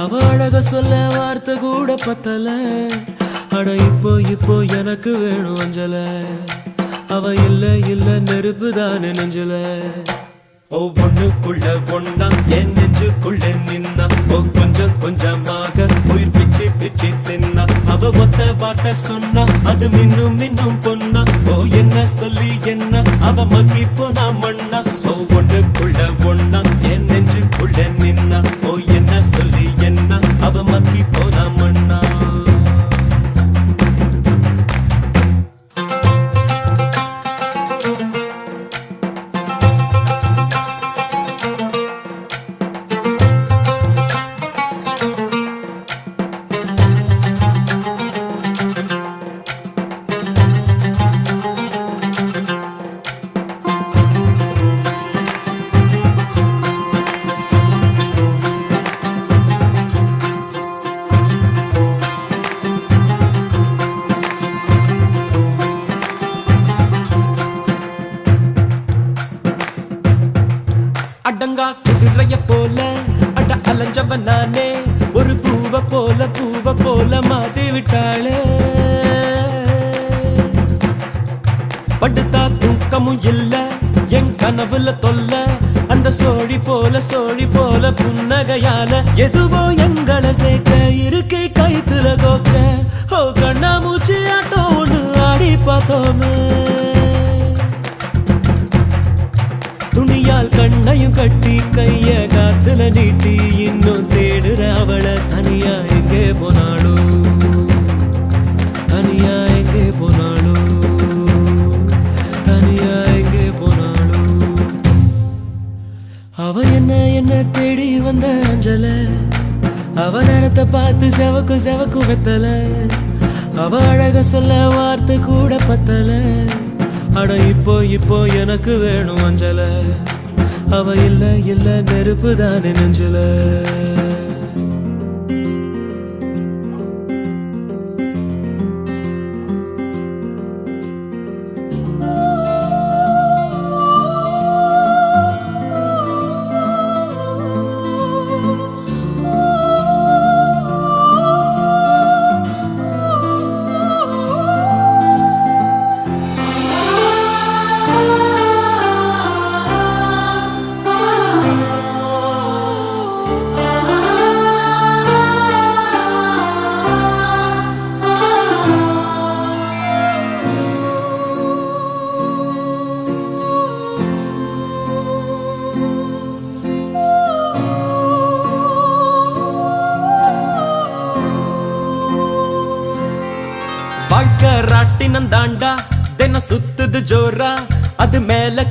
அவ அழக சொல்ல வார்த்தை கூட பத்தல. அட இப்போ எனக்கு வேணும் அஞ்சல, அவ இல்ல நெருப்பு தானே நெஞ்சல. ஒவ்வொன்னுக்குள்ள ஒன்னா என் நெஞ்சுக்குள்ள நின்னா, கொஞ்சம் கொஞ்சமாக உயிர் பிச்சு தின்னா. அவ ஒத்த வார்த்தை சொன்னா அது மின்னும் பொன்னா. என்ன சொல்லி என்ன அவ மக்கி போனா மண்ணா. ஒவ்வொன்னுக்குள்ள ஒன்னா என் நெஞ்சுக்குள்ள நின்னா, என்ன சொல்லி என்ன அவ மக்கி போனா மண்ணா. அடங்கா குதிரைய போல அட அலைஞ்சவன் நானே, ஒரு பூவ போல மாத்தி விட்டாளே. படுத்தா தூக்கமும் இல்ல என் கனவுல தொல்ல, அந்த சோழி போல புன்னகையால எதுவோ எங்களை சேர்க்க இருக்கை கைத்துல கோக்க. கண்ணா மூச்சு ஆட்டம் ஒண்ணு ஆடி பார்த்தோமே, துணியால் கண்ணையும் கட்டி கைய காத்துல நீட்டி இன்னும் தேடுற அவளை. தனியா எங்கே போனாளோ, தனியா எங்கே போனாளோ, தனியா எங்கே போனாளோ. அவ என்ன தேடி வந்த அஞ்சல, அவ நேரத்தை பார்த்து செவக்கும் வெத்தல, அவ அழக சொல்ல வார்த்தை கூட பத்தல. அட இப்போ எனக்கு வேணும் அஞ்சல, அவ இல்ல நெருப்பு தானே நெஞ்சல. வாழ்க்கை ராட்டினம் தாண்டா தினம் சுத்துது ஜோரா, அது மேல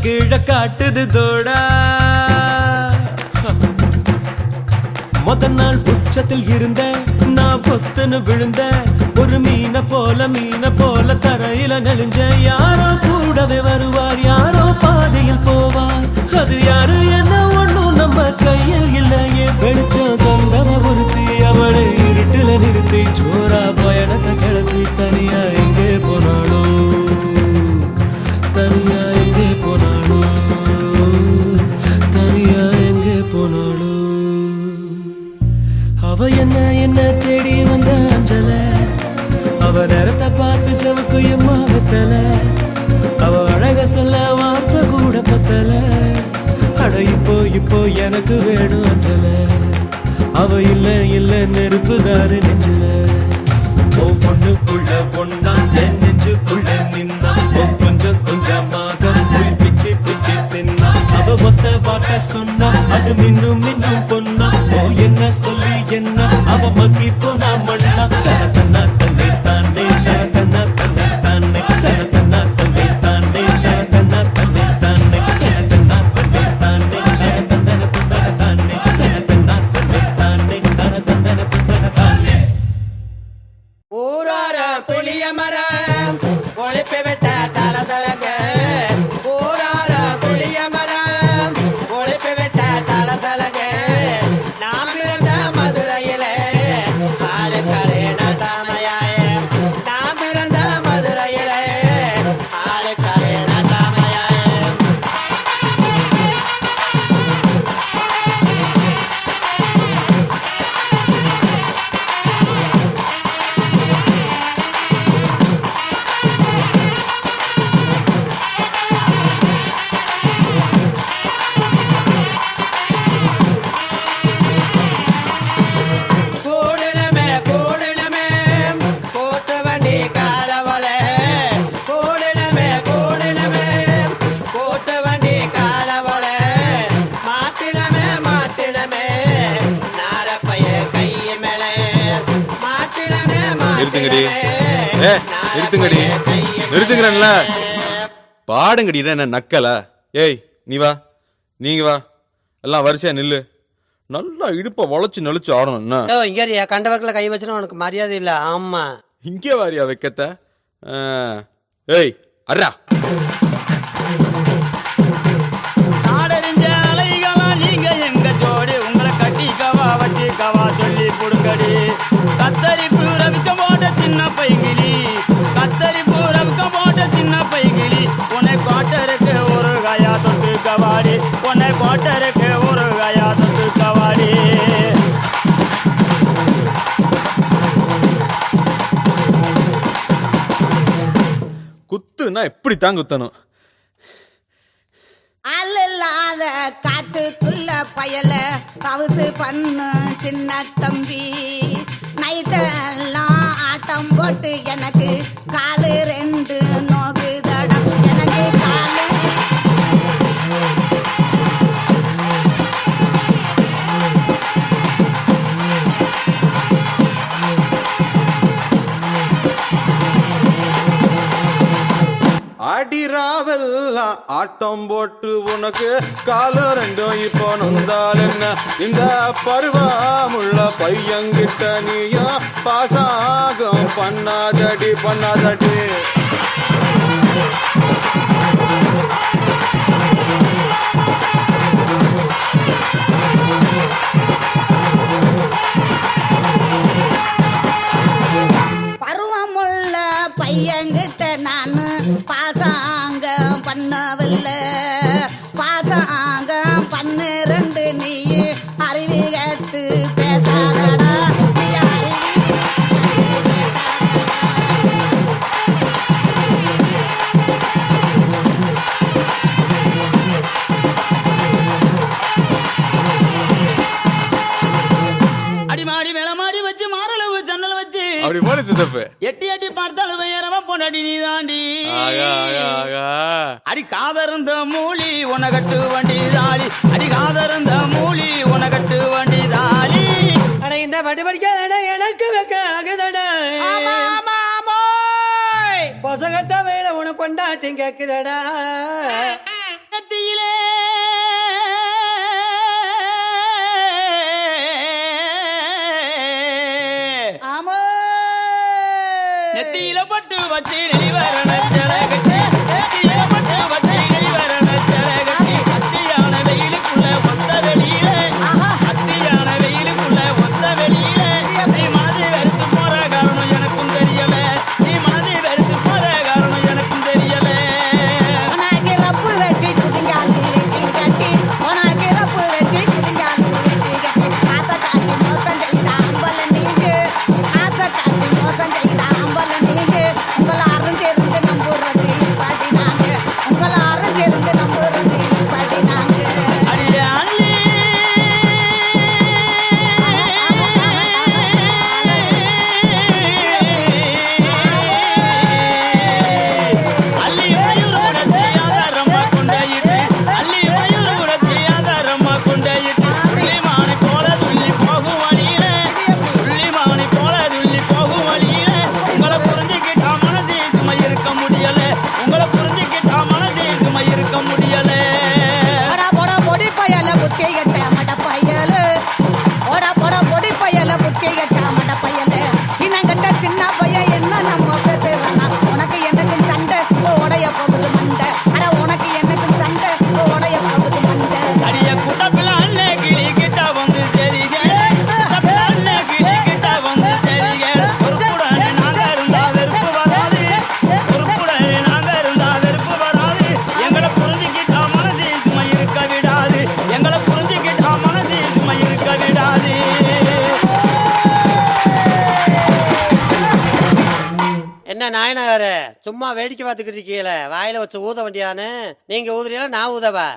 கீழ காட்டுது தோடா. முத நாள் உச்சத்தில் இருந்த நான் பொத்துன்னு விழுந்த, ஒரு மீன போல தரையில நெளிஞ்ச. யாரோ கூடவே வருவார், யாரோ பாதையில் போவார், அது யாரு என்ன ஒண்ணும் நம்ம கையில் இல்லையே. வெளிச்சம் தந்தவ ஒருத்தி, அவளை இருட்டுல நிறுத்தி ஜோரா பயணத்தை கிளப்பி. தனியா எங்கே போனாளோ, தனியா எங்கே போனாளோ, தனியா எங்கே போனாளோ. அவ என்ன தேடி வந்த அஞ்சல, அவ நேரத்தை பார்த்து செவக்கு எம்மா வெத்தல, அவ அழக சொல்ல வார்த்தை கூட பத்தல. அட இப்போ எனக்கு வேணும் அஞ்சல, அவ இல்ல நெருப்பு தானே நெஞ்சல. ஒவ்வொன்னுக்குள்ள ஒன்னா என் நெஞ்சுக்குள்ள நின்னா, கொஞ்சம் கொஞ்சமாக உயிர் பிச்சு தின்னா. அவ ஒத்த வார்த்தை சொன்னா அது மின்னும் பொன்னா. என்ன சொல்லி என்ன அவ மக்கி போனா மண்ணா. தன்னா தன்னை தானே, தன்னா தன்னை தானே, தன்னா தன்னை தானே, தன்னா தன்னை தானே, தன்னா தன்னை தானே, தன்னா நிறுத்துங்கடி நிறுத்துங்கடி நிறுத்துங்கிறேன்ல பாடுங்கடி என்ன நக்கல ஏய் நீ வா நீங்க வா எல்லாம் வரிசையா நில்லு நல்லா இடுப்ப வளைச்சு நெளிச்சு ஆடணும் என்ன இங்க கண்டவக்கில் கை வச்சுனா உனக்கு மரியாதை இல்ல. ஆமா இங்கே வாரியா வைக்கத்த ஏய் அர்ரா நாடறிஞ்ச அலைகளா நீங்க எங்க ஜோடி உங்களை கட்டிக்கவா வச்சுக்கவா சொல்லி கொடுங்கடி கத்தரிப்பு ரவிக்க போட்ட சின்ன பைகிளி கத்தரிப்பு ரவிக்க போட்ட சின்ன பைகிளி உன்னை கோட்டருக்கு ஒரு காயா தொட்டு கவாடி உன்னை கோட்டருக்கு ஒரு காயா தொட்டு கவாடி குத்துனா எப்படித்தான் குத்தணும் அல்ல காட்டுக்குள்ள பயல பவுசு பண்ணு சின்ன தம்பி நைட்டெல்லாம் ஆட்டம் போட்டு எனக்கு காலு 2 நோகுதடம் எனக்கு காலு அடிராவெல்லாம் ஆட்டம் போட்டு உனக்கு காலம் 2 இப்போ நொந்தால் என்ன இந்த பருவமுள்ள பையங்கிட்ட நீயும் பாசாகம் பண்ணாதடி பண்ணாதடி பருவமுள்ள பையன்கிட்ட நானு பாசாங்க பண்ணவில்லை பாசாங்க 12 நீ அறிவி கேட்டு பேசாதடா அடிமாடி மேலமாடி வச்சு மாரளவு ஜன்னல் வச்சு அப்படி போல சித்தப்பு எட்டி எட்டி பார்த்தாலும் வேறவ பொண்டாடி நீ தாண்டி அடி காதறந்த மூலி உனகட்டு வண்டி தாளி அடி காதறந்த மூலி உனகட்டு வண்டி தாளி அட இந்த பட்டு படிக்காத எனக்கு வைக்க ஆகுதடா பொசகட்ட வேலை உனக்கு கொண்டாட்டி கேக்குதடா கத்தியிலே நெத்தியில பட்டு வச்சு நெளிவர நச்சர கட்டி நெத்தியில பட்டு வச்சு நெளிவர நச்சர கட்டி அத்தியான வெயிலுக்குள்ள ஒத்த வெளியிலே அத்தியான வெயிலுக்குள்ள ஒத்த வெளியிலே நீ மனதை வெறுத்து போற காரணம் எனக்கும் தெரியல நீ மனதை வெறுத்து போற காரணம் எனக்கும் தெரியல உனக்கு ரப்பு வெட்டி குதிங்காலு வெட்டி கட்டி உனக்கு ரப்பு வெட்டி குதிங்காலு வெட்டி கட்டி ஆசை காட்டி மோசம் செய்த அம்பல நீங்க ஆசை காட்டி மோசம் செய்த அம்பல நீங்க உங்களை அறிஞ்சிருந்து நம்புறது இப்பாடி நாங்க உங்களை அறிஞ்சிருந்து நம்புறது இப்பாடி நாங்க அடியே அள்ளி அள்ளி மயூரத்தை ஆதாரமா கொண்டாயிட்டு அள்ளி மயூரத்தை ஆதாரமா கொண்டாயிட்டு புள்ளிமானை போல துள்ளி போகும் வழியிலே புள்ளிமானை போல துள்ளி போகும் வழியிலே உங்களை புரிஞ்சுக்கிட்டா மனசு இதுமை இருக்க முடியல உங்களை புரிஞ்சுக்கிட்டா மனசு இதுமை இருக்க முடியல போடா போடா பொடி பயல புத்தி கட்ட மட பயல போடா போடா பொடி பயல புத்தி கட்ட மட பயல இன்னங்கட்ட சின்ன பையன் என்ன நம்ம பேசுறனா உனக்கு எனக்கு சண்டை உடைய போகுது மண்டை அட உனக்கு எனக்கு சண்டை உடைய போகுது மண்டை அடிய குட்டப்பில அண்ணே கிளி கிட்ட வந்து சரிக குட்டப்பில அண்ணே கிளி கிட்ட வந்து சரிக ஒரு கூடனே நாங்க இருந்தா வெறுப்பு வராது ஒரு கூடனே நாங்க இருந்தா வெறுப்பு வராது எங்களை புரிஞ்சுக்கிட்டா மனசு சும்மா இருக்க விடாது எங்களை புரிஞ்சுக்கிட்டா மனசு சும்மா இருக்க விடாது என்ன நாயனகார சும்மா வேடிக்கை பார்த்துக்கிட்டு இருக்கீங்களே வாயில வச்சு ஊத வேண்டியானு நீங்க ஊதுறீங்களா நான் ஊதவா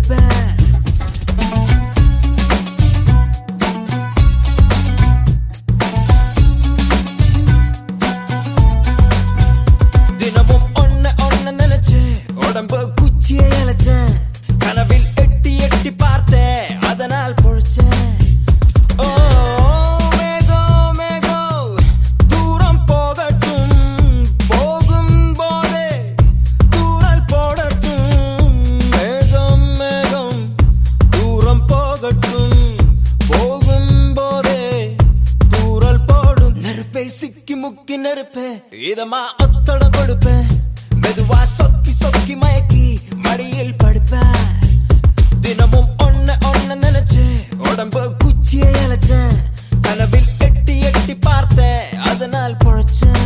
கொடுப்பேன். தினமும் ஒன்ன நினைச்சு உடம்பு குச்சியை இழைச்சேன். கனவில் எட்டி எட்டி பார்த்தேன், அதனால் பொழைச்சேன். ஓ மேகம் மேகம் தூரம் போகட்டும், போகும் போதே தூரல் போடட்டும். மேகம் மேகம் தூரம் போகட்டும், போகும் போதே தூரல் போடும். நெருப்பை சிக்கி முக்கி நெருப்பே இதமா ஒத்தடம் கொடுப்பேன். மெதுவா சொக்கி சொக்கி மயக்கி மடியில் படுப்பேன். தினமும் ஒன்ன நினைச்சு உடம்பு குச்சியை இழைச்சேன். கனவில் எட்டி எட்டி பார்த்தேன், அதனால் பொழைச்சேன்.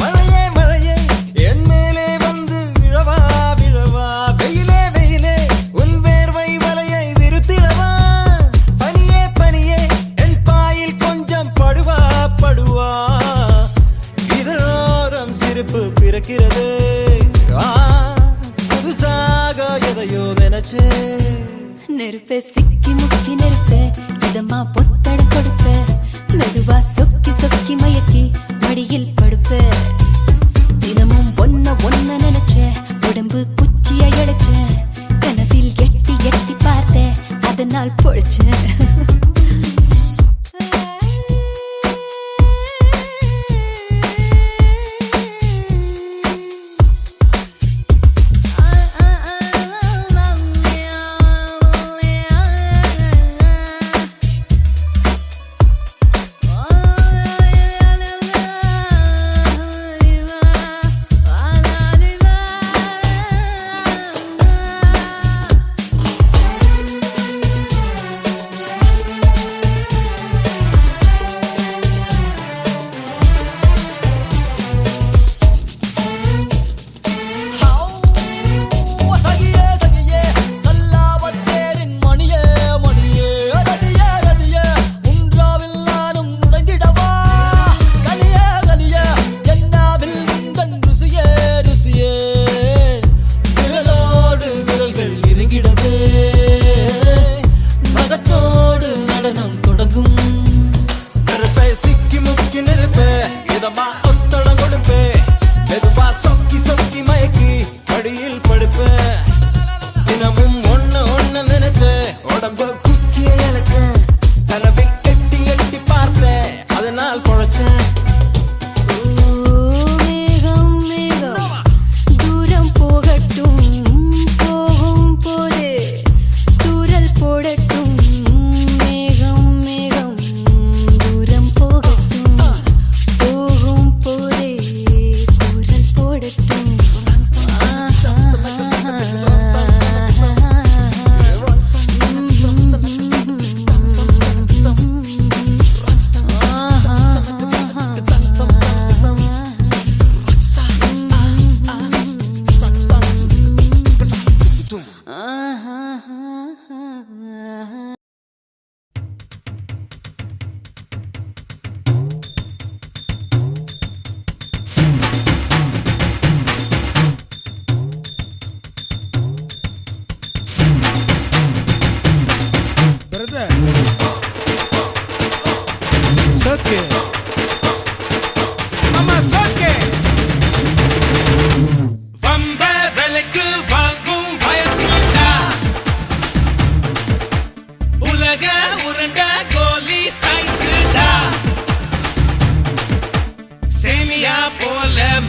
மழையே மழையே என் மேலே வந்து விழவா விழவா. வெயிலே வெயிலே உன் வேர்வை வலையை விருத்திடவா. பனியே பனியே என் பாயில் கொஞ்சம் படுவா படுவா. இதழோரம் சிரிப்பு பிறக்கிறது. புதுசாக எதையோ நினைச்சே. நெருப்பே சிக்கி முக்கி நெருப்பே இதமா பொத்தட கொடுப்பே. மெதுவா சொக்கி சொக்கி மயக்கி மடியில் படுப்பே. தினமும் ஒன்ன நினைச்சே உடம்பு குச்சியை இழைச்சேன். கனவில் எட்டி எட்டி பார்த்தேன், அதனால் பொழைச்சேன்.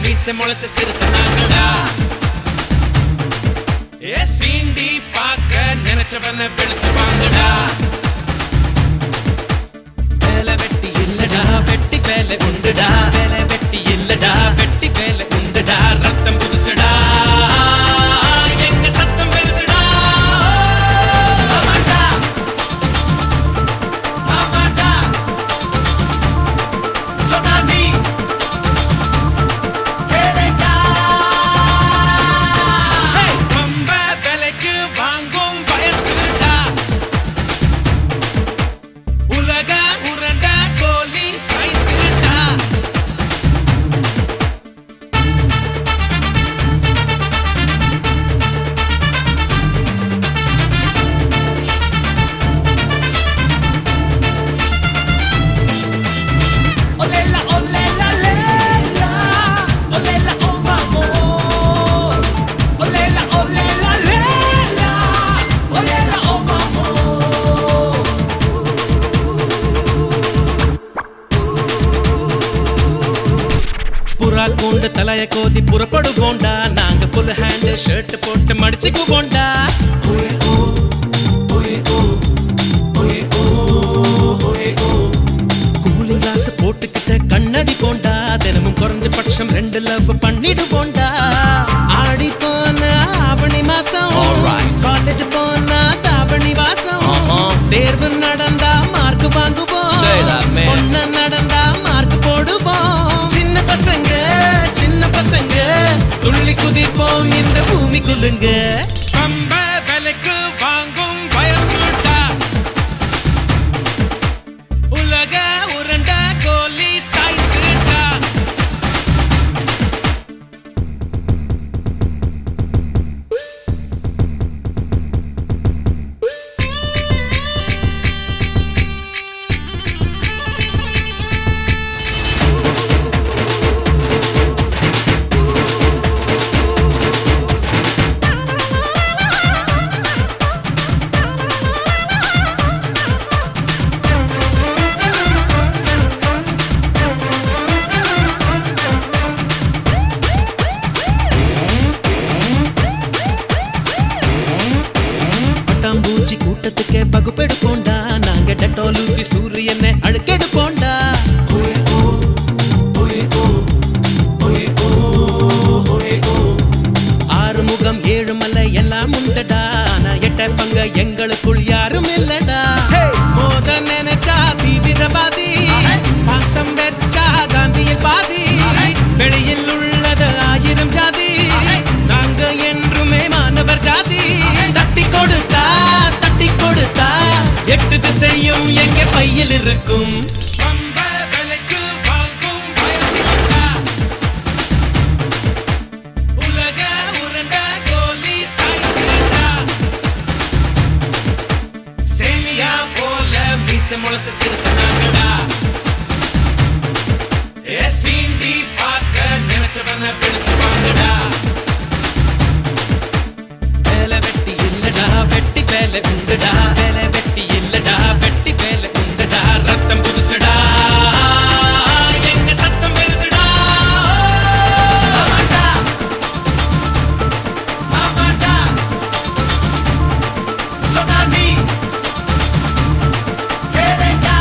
மீசை முளைச்ச சிறுத்தை நாங்கடா. சீண்டி பாக்க நினைச்சவன வெளுத்து வாங்கடா. வேலை வெட்டி இல்லடா, வெட்டி வேலை உண்டுடா. வேலை வெட்டி இல்லடா, வெட்டி வேலை உண்டுடா. ரத்தம் புதுசுடா, எங்க சத்தம் பெருசுடா. ஆமாண்டா ஆமாண்டா சொன்னா நீ கேளுடா. மேல ஷர்ட் போட்டு மடிச்சுக்குவோண்டா கூலிங் கிளாஸ் போட்டுக்கிட்ட கண்ணாடி போண்டா தினமும் குறைஞ்சபட்சம் 2 லவ் பண்ணிடுவோண்டா ஆடி போன ஆவணி மாசம் காலேஜ் போனா தாவணி வாசம் தேர்வு நடந்தா மார்க் வாங்குவோம் ஒண்ணு நடந்தா மார்க் போடுவோம் சின்ன பசங்க துள்ளி குதிப்போம் இந்த பூமி குலுங்க பம்ப விலைக்கு வாங்கும் வயசுடா உலக உருண்ட கோலி சைஸ்டா பட்டாம்பூச்சி கூட்டத்துக்கே வகுப்பெடுப்போண்டா நாங்க டெட்டோலூப்பி சூரியனை அழுக்கெடுப்போண்டா ஆறுமுகம் ஏழுமலை எல்லாம் உண்டடா ஆனா 8 பங்க எங்களுக்குள் யாரும் இல்லடா மோத நினைச்சா தீவிரவாதி பாசம் வெச்சா காந்தியில் பாதி வெளியில் உள்ளது 1000 ஜாதி நாங்க என்றுமே மாணவர் ஜாதி தட்டி கொடுத்தா 8 திசையும் எங்க பையில் இருக்கும் உலக உருண்ட கோலி சைஸ்டா சேமியா போல மீச முளைச்ச சிறுத்தை நாங்கடா சீண்டி பார்க்க நினைச்சவன வெளுத்து வாங்கடா வேலை வெட்டி இல்லடா வெட்டி வேலை உண்டுடா வேலை வெட்டி இல்லடா வெட்டி வேலை உண்டுடா ரத்தம் புதுசுடா எங்க சத்தம் பெருசுடா மாமாடா மாமாடா சொன்னானி கேளடா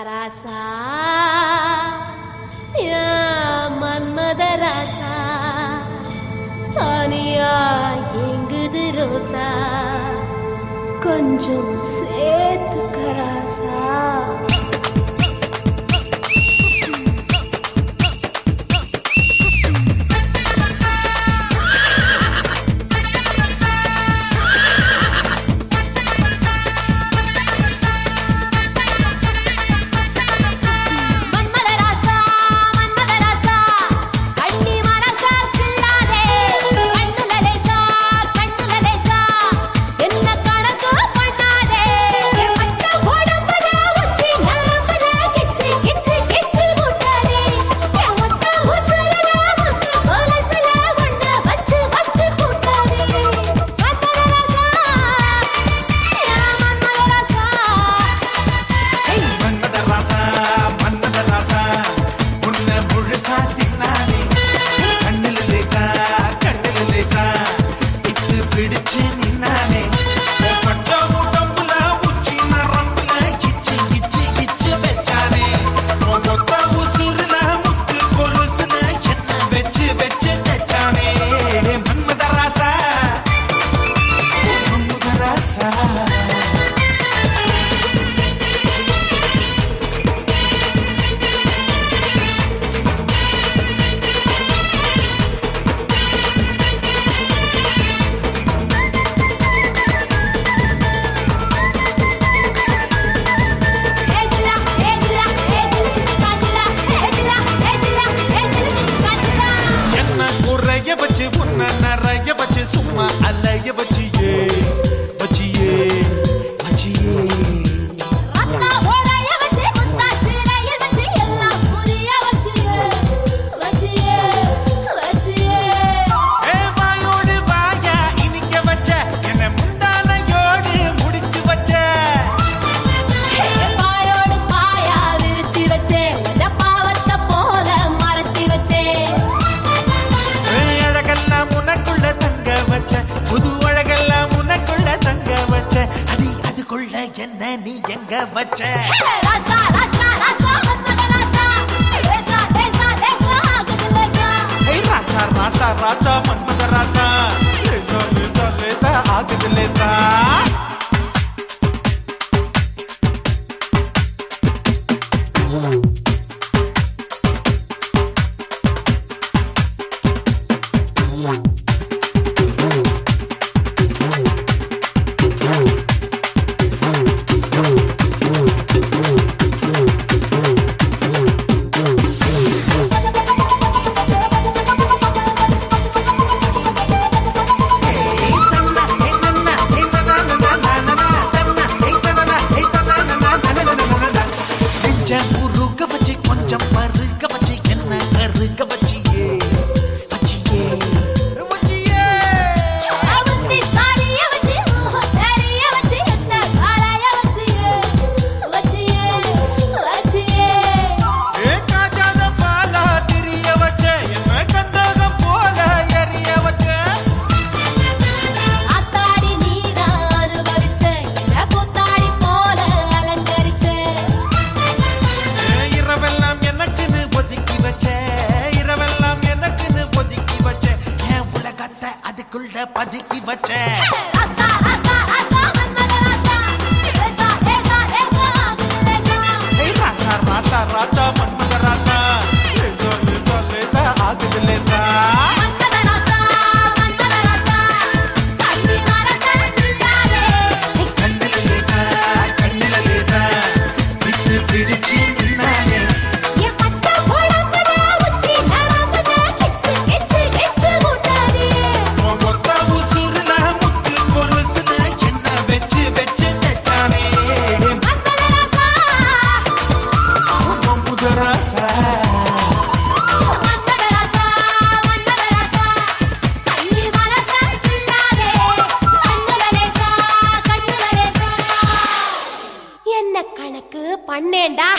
ராசா யா மன்மத ராசா தனியா எங்குது ரோசா கொஞ்சம் சேர்த்துக்க ராசா நீ எங்க வச்ச ராசா ராசா ராசா மன்மத ராசா லேசா லேசா லேசா ஆகுது லேசா ராசா ராசா ராசா மன்மத ராசா லேசா லேசா லேசா ஆகுது லேசா பதுக்கி வச்ச ராசா ராசா ராசா மன்மத ராசா லேசா லேசா லேசா ஆகுது லேசா ராசா ராசா ராசா மன்மத ராசா லேசா லேசா லேசா ஆகுது லேசா மன்மத ராசா கண்ணி மரசா தில்லாதே கண்ணில லேசா விட்டு பிடிச்சு நின்னானே ஏ பச்சை போடம்பட உச்சி நரம்பட கிச்சு கிச்சு கிச்சு முட்டாதே கொத்த உசுருல முத்து கொலுசுல என்ன வெச்சு வெச்சு தச்சானே மன்மத ராசா மன்மத ராசா மன்மத ராசா கண்ணி மரசா தில்லாதே கண்ணுல லேசா என்ன கணக்கு பண்ணேண்டா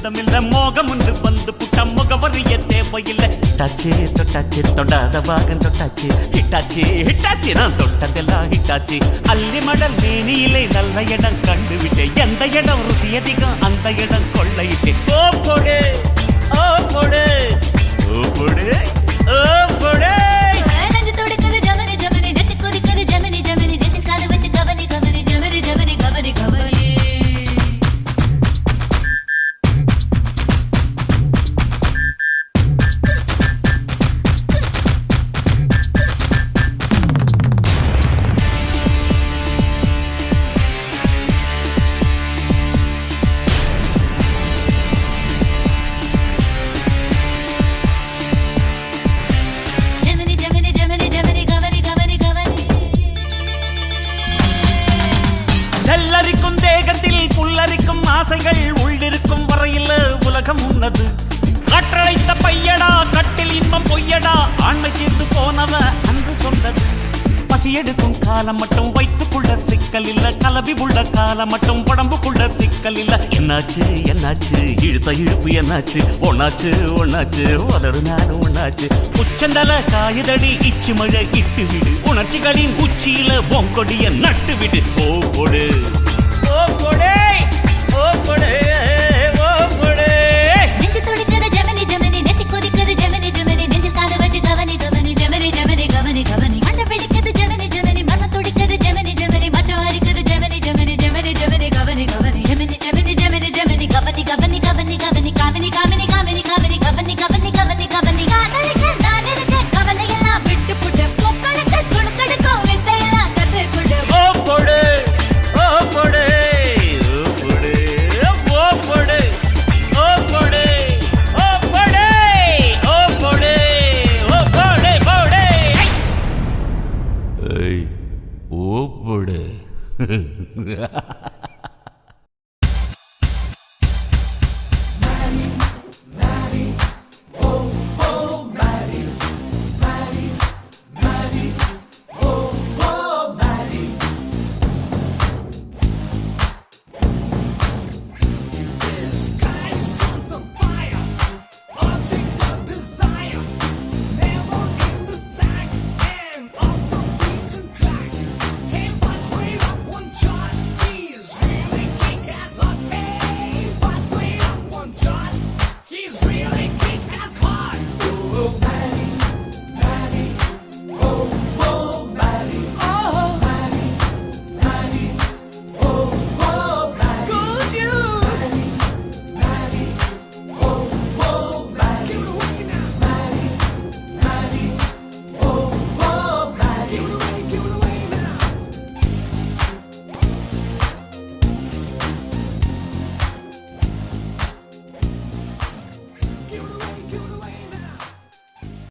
பூதமில்ல மோகம் உண்டு வந்து புட்ட முகவரிய தேவையில்லை ஹிட்டாச்சு தொட்டாச்சு தொடாத பாகம் தொட்டாச்சு ஹிட்டாச்சு ஹிட்டாச்சு நான் தொட்டதெல்லாம் ஹிட்டாச்சு அள்ளி மடல் மேனியிலே நல்ல இடம் கண்டுவிட்டேன் எந்த இடம் ருசி அதிகம் அந்த இடம் கொள்ளையிட்டேன் ஓ போடு ஓ போடு ஓ போடு ஓ போடு நெஞ்சு துடிக்குது ஜமனி ஜமனி நெத்தி கொதிக்குது ஜமனி ஜமனி நெஞ்சில் காது வச்சு கவனி கவனி ஜமனி ஜமனி கவனி கவனி ஜமனி ஜமனி ஜமனி ஜமனி கவனி கவனி கவனி செல்லரிக்கும் தேகத்தில் புல்லரிக்கும் ஆசைகள் உள்ளிருக்கும் வரையில் உலகம் உன்னது கற்றழைத்த பையடா கட்டில் இன்பம் பொய்யடா ஆண்மை தீர்த்து போனவ அன்று சொன்னது பசி எடுக்கும் காலம் மட்டும் வைத்துக்குள்ள சிக்கல் இல்ல கலவி உள்ள காலம் மட்டும் உடம்புக்குள்ள சிக்கல் இல்ல என்னாச்சு என்னாச்சு இழுத்த இழுப்பு என்னாச்சு ஒன்னாச்சு ஒன்னாச்சு உதடு நானும் ஒன்னாச்சு உச்சந்தல காயுதடி இச்சு மழை இட்டு விடு உணர்ச்சிகளின் உச்சியில பொங்கொடிய நட்டு விடு ஓ போடு